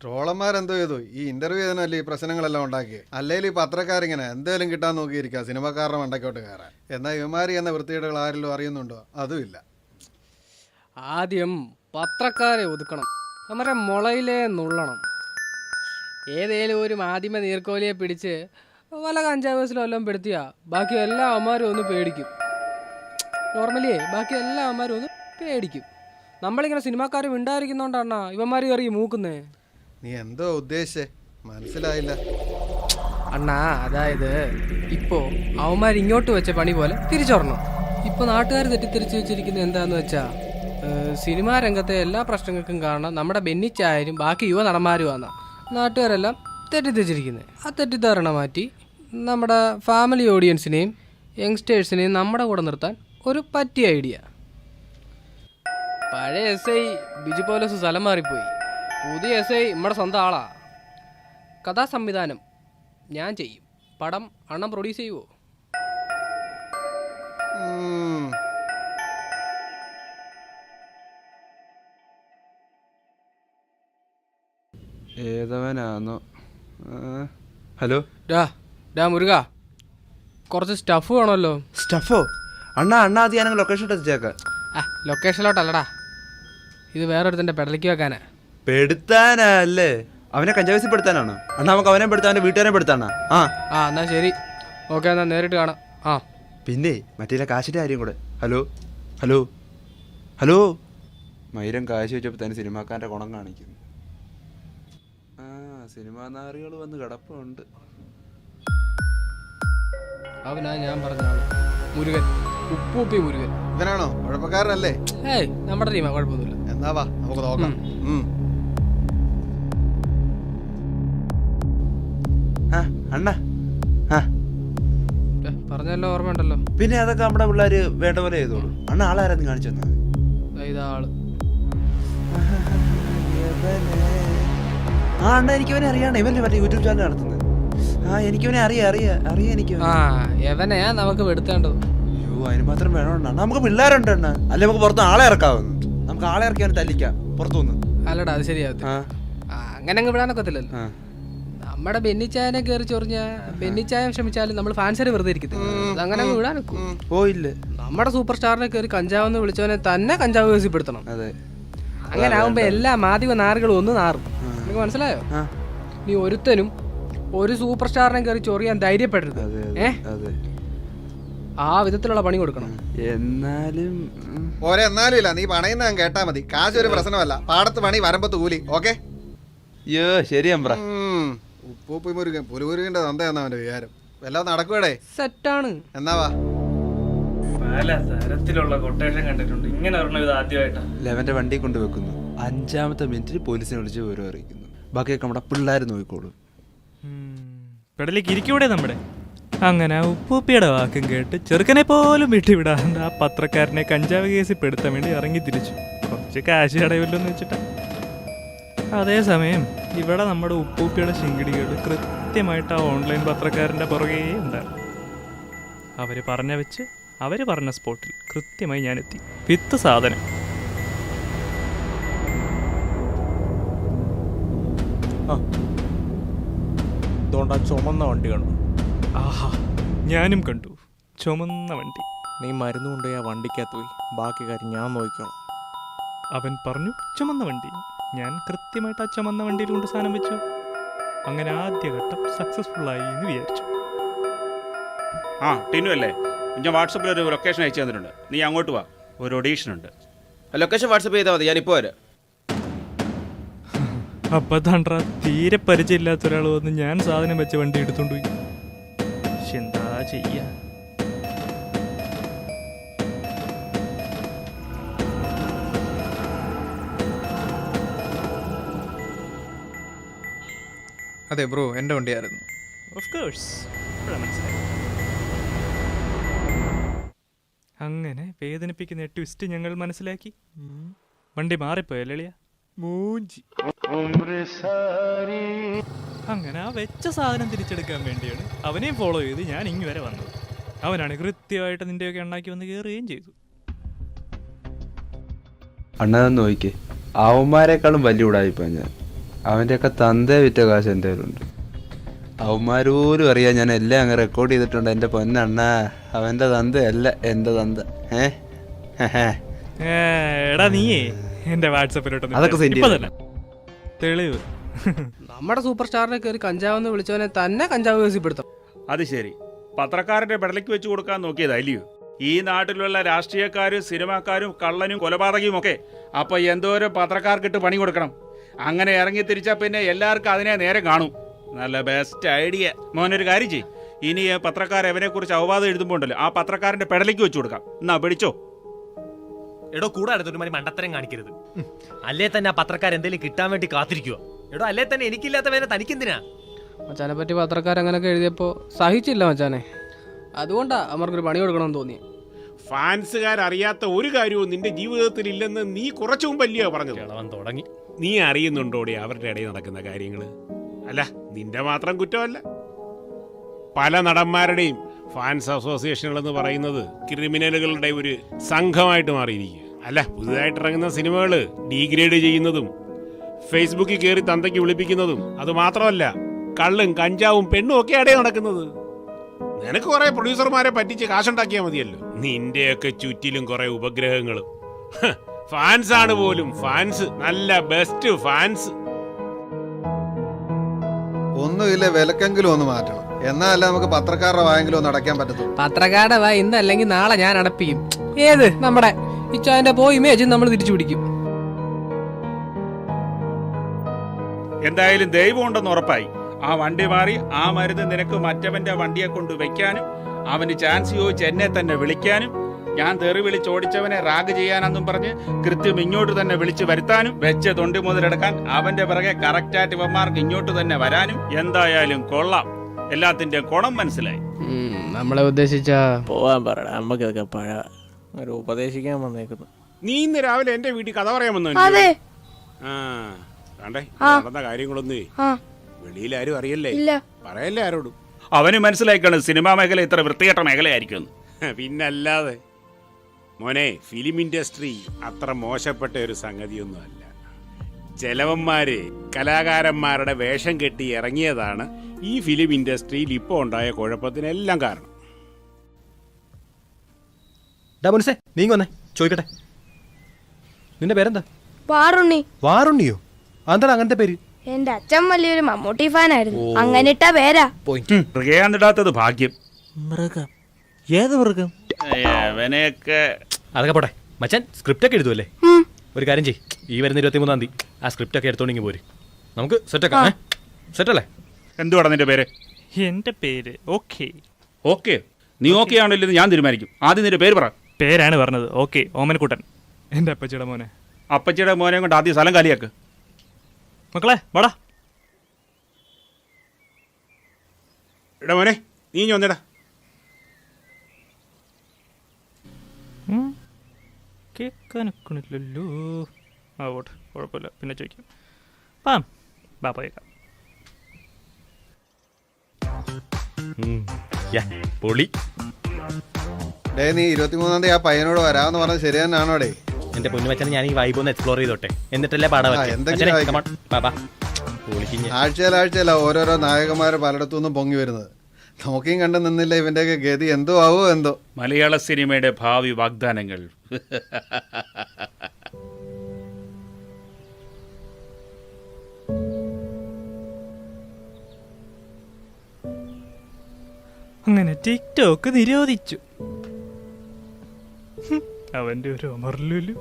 ട്രോളന്മാരെന്തോ ചെയ്തു? ഈ ഇന്റർവ്യൂ ചെയ്തല്ലേ ഈ പ്രശ്നങ്ങളെല്ലാം ഉണ്ടാക്കി. അല്ലെങ്കിൽ ഈ പത്രക്കാരിങ്ങനെ എന്തെങ്കിലും കിട്ടാൻ നോക്കിയിരിക്കുക സിനിമക്കാരുടെ മണ്ടക്കോട്ട് കയറാൻ. എന്നാൽ ഇവമാരി എന്ന വൃത്തികേടുകൾ ആരെങ്കിലും അറിയുന്നുണ്ടോ? അതുമില്ല. ആദ്യം പത്രക്കാരെ ഒതുക്കണം, നമ്മുടെ മുളയിലെ നുള്ളണം. ഏതേലും ഒരു മാധ്യമ നീർക്കോലിയെ പിടിച്ച് വല്ല കഞ്ചാവേഴ്സിലും എല്ലാം പെടുത്തിയാ ബാക്കി എല്ലാ അമ്മമാരും ഒന്ന് പേടിക്കും. നോർമലി ബാക്കി എല്ലാ അമ്മമാരും ഒന്ന് പേടിക്കും. നമ്മളിങ്ങനെ സിനിമാക്കാരും ഉണ്ടായിരിക്കുന്നോണ്ടാണ് ഇവന്മാർ കയറി മൂക്കുന്നേ. നീ എന്തോ ഉദ്ദേശിച്ചേ? മനസ്സിലായില്ല അണ്ണാ. അതായത് ഇപ്പോ അവന്മാർ ഇങ്ങോട്ട് വെച്ച പണി പോലെ തിരിച്ചോർണം. ഇപ്പൊ നാട്ടുകാർ തെറ്റിദ്ധരിച്ചു വെച്ചിരിക്കുന്നത് എന്താന്ന് വെച്ചാ സിനിമാ രംഗത്തെ എല്ലാ പ്രശ്നങ്ങൾക്കും കാരണം നമ്മുടെ ബെന്നിച്ചായാലും ബാക്കി യുവ നടന്മാരുമാണ് നാട്ടുകാരെല്ലാം തെറ്റിദ്ധരിച്ചിരിക്കുന്നത്. ആ തെറ്റിദ്ധാരണ മാറ്റി നമ്മുടെ ഫാമിലി ഓഡിയൻസിനെയും യങ്സ്റ്റേഴ്സിനെയും നമ്മുടെ കൂടെ നിർത്താൻ ഒരു പറ്റിയ ഐഡിയ. പഴയ SI ബിജു പോലീസ് സ്ഥലം മാറിപ്പോയി. പുതിയ SI നമ്മുടെ സ്വന്തം ആളാ. കഥാ സംവിധാനം ഞാൻ ചെയ്യും. പടം അണ്ണം പ്രൊഡ്യൂസ് ചെയ്യുമോ? ഏതവനാന്നോ? ഹലോ ഡാ മുരുക, കുറച്ച് സ്റ്റഫ് വേണമല്ലോ. സ്റ്റഫോ? അണ്ണാ അത് ഞാനങ്ങ് ലൊക്കേഷൻ എത്തിച്ചേക്കാം. ലൊക്കേഷനിലോട്ടല്ലടാ, ഇത് വേറൊരുത്തൻ്റെ പെടലിക്ക് വെക്കാനാ. പെടുത്താനാ അല്ലേ? അവനെ കഞ്ചാവസി പെടുത്താനാണോ? അണ്ണാ നമുക്ക് അവനെ പെടുത്താൻ, അവൻ്റെ വീട്ടുകാരെ പെടുത്താനാ? ആ എന്നാ ശരി, ഓക്കെ, എന്നാ നേരിട്ട് കാണാം. ആ പിന്നെ മറ്റേ കാശിൻ്റെ കാര്യം കൂടെ. ഹലോ മൈരം കാശ് വെച്ചപ്പോൾ തന്നെ സിനിമാക്കാരൻ്റെ ഗുണം കാണിക്കുന്നു. സിനിമാ നാറികൾ വന്ന് കിടപ്പുണ്ട്. അവനാ ഞാൻ പറഞ്ഞ ആള്, മുരുകൻ, ഉപ്പൂപ്പി മുരുകൻ. ഇവനാണോ കുഴപ്പക്കാരനല്ലേ? നമ്മുടെ ടീമാ, കുഴപ്പമൊന്നുമില്ല. എന്നാ വാ നമുക്ക് നോക്കാം. അണ്ണാ പറഞ്ഞല്ലോ, ഓർമ്മയുണ്ടല്ലോ. പിന്നെ അതൊക്കെ നമ്മുടെ പിള്ളേര് വേണ്ട പോലെ ചെയ്തോളൂ. അണ്ണ ആളാരാന്ന് കാണിച്ചു തന്നാ മതി. ഇതാള് അണ്ണ എനിക്കവനെ അറിയാണ്. ഇവല്ലേ മറ്റേ യൂട്യൂബ് ചാനൽ നടത്തുന്നത്. എനിക്കവനെ അറിയാം എനിക്ക്. എവനെയാ നമുക്ക് വെടുത്തേണ്ടത്. അയ്യോ അതിന് മാത്രം വേണോണ്ടാ? നമുക്ക് പിള്ളേരുണ്ട് അണ്ണ. അല്ലെ നമുക്ക് പുറത്ത് ആളെ ഇറക്കാവുന്നു. നമുക്ക് ആളെ ഇറക്കിയാൽ തല്ലിക്കാം പുറത്തുനിന്ന്. അല്ലടാ അത് ശരിയാവത്തില്ല. അങ്ങനെ അങ്ങ് വിടാനൊക്കത്തില്ലല്ലോ. നമ്മുടെ ബെന്നിച്ചായനെ കയറി ചൊറിഞ്ഞ ബെന്നിച്ചായം ശ്രമിച്ചാലും നമ്മൾ ഫാൻസരെ വെറുതെ ഇരിക്കത്തില്ല. അങ്ങനെ അങ്ങ് വിടാനൊക്കും. പോയില്ല. നമ്മുടെ സൂപ്പർ സ്റ്റാറിനെ കയറി കഞ്ചാവെന്ന് വിളിച്ചവനെ തന്നെ കഞ്ചാവ് കേസിപ്പെടുത്തണം. അതെ, അങ്ങനെ ആവുമ്പോ എല്ലാ മാധ്യമ നാറുകളും ഒന്ന് നാറും. നിനക്ക് മനസ്സിലായോ? നീ ഒരുത്തനും ഒരു സൂപ്പർ സ്റ്റാറിനെ കയറി ചൊറിയാൻ ധൈര്യപ്പെടരുത്. ആ വിധത്തിലുള്ള പണി കൊടുക്കണം. എന്നാലും എന്നാലും നീ പണയുന്ന കേട്ടാ മതി. കാശ് ഒരു പ്രശ്നമല്ല. പാടത്ത് പണി വരമ്പത്ത് കൂലി. ഓക്കെ? അയ്യോ ശരി അമ്പ്ര. ഉപ്പൂപ്പി മുരുകൻ പുലിമുരുകന്റെ തന്തയെന്നാ അവന്റെ വിചാരം. വല്ലതും നടക്കൂടെ? സെറ്റാണ്. എന്നാ വാ. പല തരത്തിലുള്ള കൊട്ടേഷൻ കണ്ടിട്ടുണ്ട്. ഇങ്ങനെ ഒരെണ്ണം ഇത് ആദ്യമായിട്ടാണ്. ലെവന്റെ വണ്ടി കൊണ്ടുവെക്കുന്നു. 5-ാമത്തെ മിനിറ്റിൽ പോലീസിനെ വിളിച്ച് വിവരം അറിയിക്കുന്നു. ബാക്കിയൊക്കെ നമ്മുടെ പിള്ളേർ നോക്കിക്കോളും. പെടലേക്ക് ഇരിക്കൂടെ നമ്മുടെ. അങ്ങനെ ഉപ്പൂപ്പിയുടെ വാക്കും കേട്ട് ചെറുക്കനെ പോലും വിട്ടുവിടാണ്ട് ആ പത്രക്കാരനെ കഞ്ചാവ് കേസിൽ പെടുത്താൻ വേണ്ടി ഇറങ്ങി തിരിച്ചു. കുറച്ച് കുറച്ച് കാശ് കടയുമല്ലോ എന്ന് വെച്ചിട്ടാ. അതേസമയം ഇവിടെ നമ്മുടെ ഉപ്പൂപ്പിയുടെ ശിങ്കിടികൾ കൃത്യമായിട്ട് ആ ഓൺലൈൻ പത്രക്കാരൻ്റെ പുറകെ ഉണ്ടാകും. അവർ പറഞ്ഞ വെച്ച് അവർ പറഞ്ഞ സ്പോട്ടിൽ കൃത്യമായി ഞാനെത്തി. വിത്ത് സാധനം. അതുകൊണ്ടാ ചുമന്ന വണ്ടി കണ്ടു. ആഹാ, ഞാനും കണ്ടു ചുമന്ന വണ്ടി. നീ മരുന്ന് കൊണ്ടുപോയി ആ വണ്ടിക്കകത്ത് പോയി, ബാക്കി കാര്യം ഞാൻ നോക്കിക്കോളാം. അവൻ പറഞ്ഞു ചുമന്ന വണ്ടി. ഞാൻ കൃത്യമായിട്ട് ആ ചുമന്ന വണ്ടിയിൽ കൊണ്ട് സാധനം വെച്ചു. അങ്ങനെ ആദ്യഘട്ടം സക്സസ്ഫുള്ളായി എന്ന് വിചാരിച്ചു. ആ ടിനു അല്ലേ, ഞാൻ വാട്സപ്പിൽ ഒരു ലൊക്കേഷൻ അയച്ചു തന്നിട്ടുണ്ട്. നീ അങ്ങോട്ട് വാ, ഒരു ഒഡീഷൻ ഉണ്ട്. ലൊക്കേഷൻ വാട്സപ്പ് ചെയ്താൽ മതി, ഞാനിപ്പോൾ വരാം. അപ്പം തണ്ട്ര തീരെ പരിചയമില്ലാത്ത ഒരാൾ വന്ന് ഞാൻ സാധനം വെച്ച വണ്ടി എടുത്തോണ്ട് പോയി. എന്താ ചെയ്യാ? അതെ ബ്രോ, എൻ്റെ വണ്ടിയായിരുന്നു. ഓഫ് കോഴ്സ്, മനസ്സിലായി. അങ്ങനെ വേദനിപ്പിക്കുന്ന ട്വിസ്റ്റ് ഞങ്ങൾ മനസ്സിലാക്കി. വണ്ടി മാറിപ്പോയല്ലേ എളിയ മൂഞ്ചി. അങ്ങനെ ആ വെച്ച സാധനം തിരിച്ചെടുക്കാൻ വേണ്ടിയാണ് അവനെയും ഫോളോ ചെയ്ത് ഞാൻ ഇങ്ങ് വരെ വന്നത്. അവനാണ് കൃത്യമായിട്ട് നിന്റെയൊക്കെ എണ്ണാക്കി വന്ന് കയറുകയും ചെയ്തു. അണ്ണതെന്ന് നോക്കിക്കേ, അവന്മാരെക്കാളും വലിയ ഉടായിപ്പാ ഞാൻ. അവൻ്റെയൊക്കെ തന്തേ വിറ്റ കാശ് എൻ്റെ കയ്യിലുണ്ട്. അവന്മാരോരും അറിയാം ഞാൻ എല്ലാം അങ്ങ് റെക്കോർഡ് ചെയ്തിട്ടുണ്ട്. എൻ്റെ പൊന്നണ്ണ, അവൻ്റെ തന്തയല്ല എൻ്റെ തന്ത. എടാ നീയേ എന്റെ വാട്സപ്പിലോട്ട് അതൊക്കെ സെൻഡ് ഇപ്പൊ തന്നെ തെളിവ്. നമ്മുടെ സൂപ്പർ സ്റ്റാറിനെ കയറി കഞ്ചാവെന്ന് വിളിച്ചവനെ തന്നെ കഞ്ചാവ് കേസിപ്പെടുത്താം. അത് ശരി, പത്രക്കാരൻ്റെ പെടലേക്ക് വെച്ച് കൊടുക്കാൻ നോക്കിയതല്ലയോ? ഈ നാട്ടിലുള്ള രാഷ്ട്രീയക്കാരും സിനിമാക്കാരും കള്ളനും കൊലപാതകയും ഒക്കെ അപ്പൊ എന്തോരം പത്രക്കാർക്കിട്ട് പണി കൊടുക്കണം. അങ്ങനെ ഇറങ്ങി തിരിച്ചാൽ പിന്നെ എല്ലാവർക്കും അതിനെ നേരെ കാണും. നല്ല ബെസ്റ്റ് ഐഡിയ. മോനൊരു കാര്യം ചെയ്യും, ഇനി പത്രക്കാരൻ അവനെ കുറിച്ച് അവവാദം എഴുതുമ്പോൾ ഉണ്ടല്ലോ, ആ പത്രക്കാരൻ്റെ പെടലേക്ക് വെച്ച് കൊടുക്കാം. എന്നാ പിടിച്ചോ. എടോ കൂടെ അടുത്തൊരു മാതിരി മണ്ടത്തരം കാണിക്കരുത്. അല്ലേ തന്നെ ആ പത്രക്കാർ എന്തെങ്കിലും കിട്ടാൻ വേണ്ടി കാത്തിരിക്കുക. എടോ അല്ലേ തന്നെ എനിക്കില്ലാത്ത വേദന തനിക്കെന്തിനാ? മച്ചാനെ പറ്റി പത്രക്കാരങ്ങനൊക്കെ എഴുതിയപ്പോൾ സഹിച്ചില്ല മച്ചാനെ. അതുകൊണ്ടാ അവർക്കൊരു പണി കൊടുക്കണമെന്ന് തോന്നിയ. ഫാൻസുകാരറിയാത്ത ഒരു കാര്യവും നിന്റെ ജീവിതത്തിൽ ഇല്ലെന്ന് നീ കുറച്ചു മുമ്പല്ലയോ പറഞ്ഞത്? തുടങ്ങി. നീ അറിയുന്നുണ്ടോടെ അവരുടെ ഇടയിൽ നടക്കുന്ന കാര്യങ്ങൾ? അല്ല, നിന്റെ മാത്രം കുറ്റമല്ല, പല നടന്മാരുടെയും ഫാൻസ് അസോസിയേഷനുകൾ എന്ന് പറയുന്നത് ക്രിമിനലുകളുടെ ഒരു സംഘമായിട്ട് മാറിയിരിക്കുക. അല്ല, പുതുതായിട്ട് ഇറങ്ങുന്ന സിനിമകൾ ഡീഗ്രേഡ് ചെയ്യുന്നതും ഫേസ്ബുക്കിൽ കയറി തന്തയ്ക്ക് വിളിപ്പിക്കുന്നതും അത് മാത്രമല്ല, കള്ളും കഞ്ചാവും പെണ്ണും ഒക്കെ ഇടയിൽ നടക്കുന്നത്. നിനക്ക് കുറെ പ്രൊഡ്യൂസർമാരെ പറ്റിച്ച് കാശുണ്ടാക്കിയാൽ മതിയല്ലോ. നിന്റെയൊക്കെ ചുറ്റിലും കുറെ ഉപഗ്രഹങ്ങളും. ഫാൻസ് ആണ് പോലും, ഫാൻസ്, നല്ല ബെസ്റ്റ് ഫാൻസ്. ഒന്നുമില്ല, വിലക്കെങ്കിലും ഒന്ന് മാറ്റണം. എന്നാലല്ല നമുക്ക് പത്രക്കാരുടെ വായെങ്കിലും ഒന്ന് അടയ്ക്കാൻ പറ്റത്തുള്ളൂ. പത്രക്കാരുടെ വാ ഇന്നല്ലെങ്കിൽ നാളെ ഞാൻ അടപ്പിക്കും. ഏത് നമ്മുടെ ഇച്ചാന്റെ ഇമേജ് നമ്മൾ തിരിച്ചു പിടിക്കും. എന്തായാലും ദൈവം ഉണ്ടെന്ന് ഉറപ്പായി. ആ വണ്ടി മാറി ആ മരുന്ന് നിനക്ക് മറ്റവന്റെ വണ്ടിയെ കൊണ്ട് വെക്കാനും അവന് ചാൻസ് ചോദിച്ച് എന്നെ തന്നെ വിളിക്കാനും ഞാൻ തെറി വിളിച്ചോടിച്ചവനെ റാഗ് ചെയ്യാനെന്നും പറഞ്ഞ് കൃത്യം ഇങ്ങോട്ട് തന്നെ വിളിച്ചു വരുത്താനും വെച്ച തൊണ്ടി മുതലെടുക്കാൻ അവന്റെ പിറകെ കറക്റ്റായിട്ട് ഇവന്മാർക്ക് ഇങ്ങോട്ട് തന്നെ വരാനും എന്തായാലും കൊള്ളാം. എല്ലാത്തിന്റെ കുണം മനസ്സിലായി. നമ്മളെ ഉദ്ദേശിച്ച പോവാൻ പറയടാ, നമ്മക്കൊക്കെ പഴ ഒരു ഉപദേശിക്കാൻ വന്നേക്കുന്നു. നീ ഇന്ന് രാവിലെ എന്റെ വീട്ടിൽ കഥ പറയാൻ വന്നു. അതെ, കണ്ടേ നടന്ന കാര്യങ്ങളൊന്നേ വെളിയിൽ ആരും അറിയല്ലേ, പറയല്ലേ ആരോടും. അവന് മനസ്സിലാക്കണം സിനിമാ മേഖല ഇത്ര വൃത്തികെട്ട മേഖലയായിരിക്കും. പിന്നല്ലാതെ മോനെ, ഫിലിം ഇൻഡസ്ട്രി അത്ര മോശപ്പെട്ട ഒരു സംഗതിയൊന്നും അല്ല. ചെലവന്മാര് കലാകാരന്മാരുടെ വേഷം കെട്ടി ഇറങ്ങിയതാണ് ഈ ഫിലിം ഇൻഡസ്ട്രിയിൽ ഇപ്പോൾ ഉണ്ടായ കുഴപ്പത്തിനെല്ലാം കാരണം. നീങ്ങ വന്നേ ചോദിക്കട്ടെ, നിന്റെ പേരെന്താ? വാറുണ്ണി. വാറുണ്ണിയോ? അതെന്താണ് അങ്ങനത്തെ പേര്? എന്റെ അച്ഛൻ വലിയൊരു മമ്മൂട്ടി ഫാനായിരുന്നു, അങ്ങനെ ഇട്ട പേരാ. മൃഗയാന്നിടാത്തത് ഭാഗ്യം. മൃഗം? ഏത് മൃഗം? അവനെയൊക്കെ അതൊക്കെ പോട്ടെ. മച്ചാൻ സ്ക്രിപ്റ്റ് ഒക്കെ എഴുതുമല്ലേ? ഒരു കാര്യം ചെയ്യ്, ഈ വരുന്ന 23-ാം തീയതി ആ സ്ക്രിപ്റ്റ് ഒക്കെ എടുത്തോണ്ടെങ്കിൽ പോര്, നമുക്ക് സെറ്റാക്കാം. സെറ്റല്ലേ? എന്തുവാടാ നിന്റെ പേര്? എന്റെ പേര് ഓക്കെ. ഓക്കെ, നീ ഓക്കെ ആണല്ലോ ഞാൻ തീരുമാനിക്കും. ആദ്യം നിന്റെ പേര് പറ. പേരാണ് പറഞ്ഞത്. ഓക്കെ, ഓമനക്കുട്ടൻ, എൻ്റെ അപ്പച്ചിയുടെ മോനെ. അപ്പച്ചിയുടെ മോനെ കൊണ്ട് ആദ്യം സ്ഥലം കാലിയാക്ക്. മക്കളെ വാടാ. എടാ മോനെ, നീ വന്നെടാ. കേൾക്കാനൊക്കണില്ലല്ലോ. ആ പോട്ടെ, കുഴപ്പമില്ല, പിന്നെ ചോദിക്കാം. പാം ബാ പോയേക്കാം. പൊളി. ഡേ നീ 23-ാം തീയതി ആ പയ്യനോട് വരാമെന്ന് പറഞ്ഞത് ശരി തന്നെയാണോ ഡേ? എന്റെ പൊന്നുവച്ചനെ ഞാൻ ഈ വൈബ് ഒന്ന് എക്സ്പ്ലോർ ചെയ്തോട്ടെ, എന്നിട്ടല്ലേ പാടാ. ആഴ്ചയിലാഴ്ചയില ഓരോരോ നായകന്മാര് പലയിടത്തുനിന്നും പൊങ്ങി വരുന്നത്. നോക്കിയും കണ്ടു നിന്നില്ല ഇവന്റെയൊക്കെ ഗതി എന്തോ ആവോ എന്തോ. മലയാള സിനിമയുടെ ഭാവി വാഗ്ദാനങ്ങൾ. അങ്ങനെ ടിക്ടോക്ക് നിരോധിച്ചു. അവന്റെ ഒരു അമർലുലു.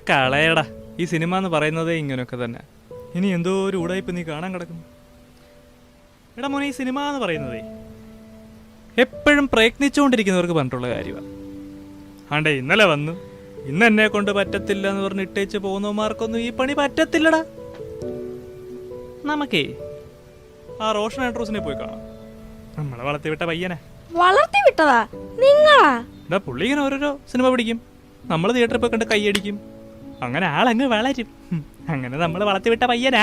കളയടാ, ഈ സിനിമ എന്ന് പറയുന്നതേ ഇങ്ങനെയൊക്കെ തന്നെ. ഇനി എന്തോ ഒരു ഉടായ്പ നീ കാണാൻ കിടക്കുന്നു. എടാ മോനെ, ഈ സിനിമ എന്ന് പറയുന്നതേ എപ്പോഴും പ്രയത്നിച്ചുകൊണ്ടിരിക്കുന്നവർക്ക് പറഞ്ഞിട്ടുള്ള കാര്യമാണ്. ആണ്ടേ ഇന്നലെ വന്നു, ഇന്ന് എന്നെ കൊണ്ട് പറ്റത്തില്ല എന്ന് പറഞ്ഞ് ഇട്ടേച്ച് പോകുന്നവന്മാർക്കൊന്നും ഈ പണി പറ്റത്തില്ലടാ. നമുക്കേ ആ റോഷൻ ആൻഡ്രൂസിനെ പോയി കാണാം. നമ്മളെ വളർത്തിവിട്ട പയ്യനെ. വളർത്തിവിട്ടതാ നിങ്ങളാ? എന്താ പുള്ളി ഇങ്ങനെ ഓരോരോ സിനിമ പിടിക്കും, നമ്മൾ തിയേറ്ററിൽ പോയി കണ്ട് കൈയടിക്കും, അങ്ങനെ ആളങ്ങ് വളരും. അങ്ങനെ നമ്മൾ വളർത്തിവിട്ട പയ്യനാ.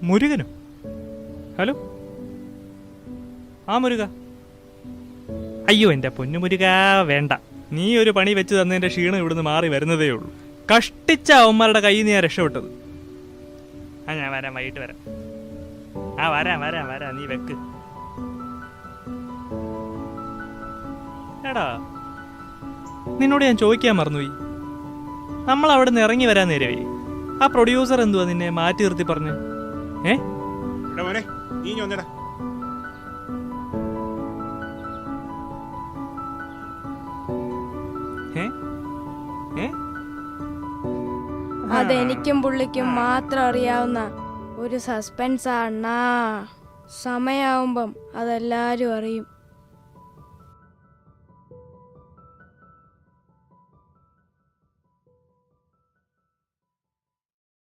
മുരുകനോ? ഹലോ, ആ മുരുക. അയ്യോ എൻ്റെ പൊന്നു മുരുക, വേണ്ട. നീ ഒരു പണി വെച്ച് തന്നതിൻ്റെ ക്ഷീണം ഇവിടുന്ന് മാറി വരുന്നതേ ഉള്ളൂ. കഷ്ടിച്ച അവന്മാരുടെ കയ്യിൽ നിന്ന് ഞാൻ രക്ഷപ്പെട്ടത്. ആ ഞാൻ വരാം, വൈകിട്ട് വരാം. ആ വരാം വരാം വരാം, നീ വെക്ക്. എടാ, നിന്നോട് ഞാൻ ചോദിക്കാൻ മറന്നുപോയി. നമ്മൾ അവിടെ നിന്ന് ഇറങ്ങി വരാൻ നേരവേ ആ പ്രൊഡ്യൂസർ എന്തുവാ നിന്നെ മാറ്റി നിർത്തി പറഞ്ഞു? മോനെ നീ ഒന്നടാ. അതെനിക്കും പുള്ളിക്കും മാത്രം അറിയാവുന്ന ഒരു സസ്പെൻസാ അണ്ണാ. സമയാവുമ്പം അതെല്ലാരും അറിയും.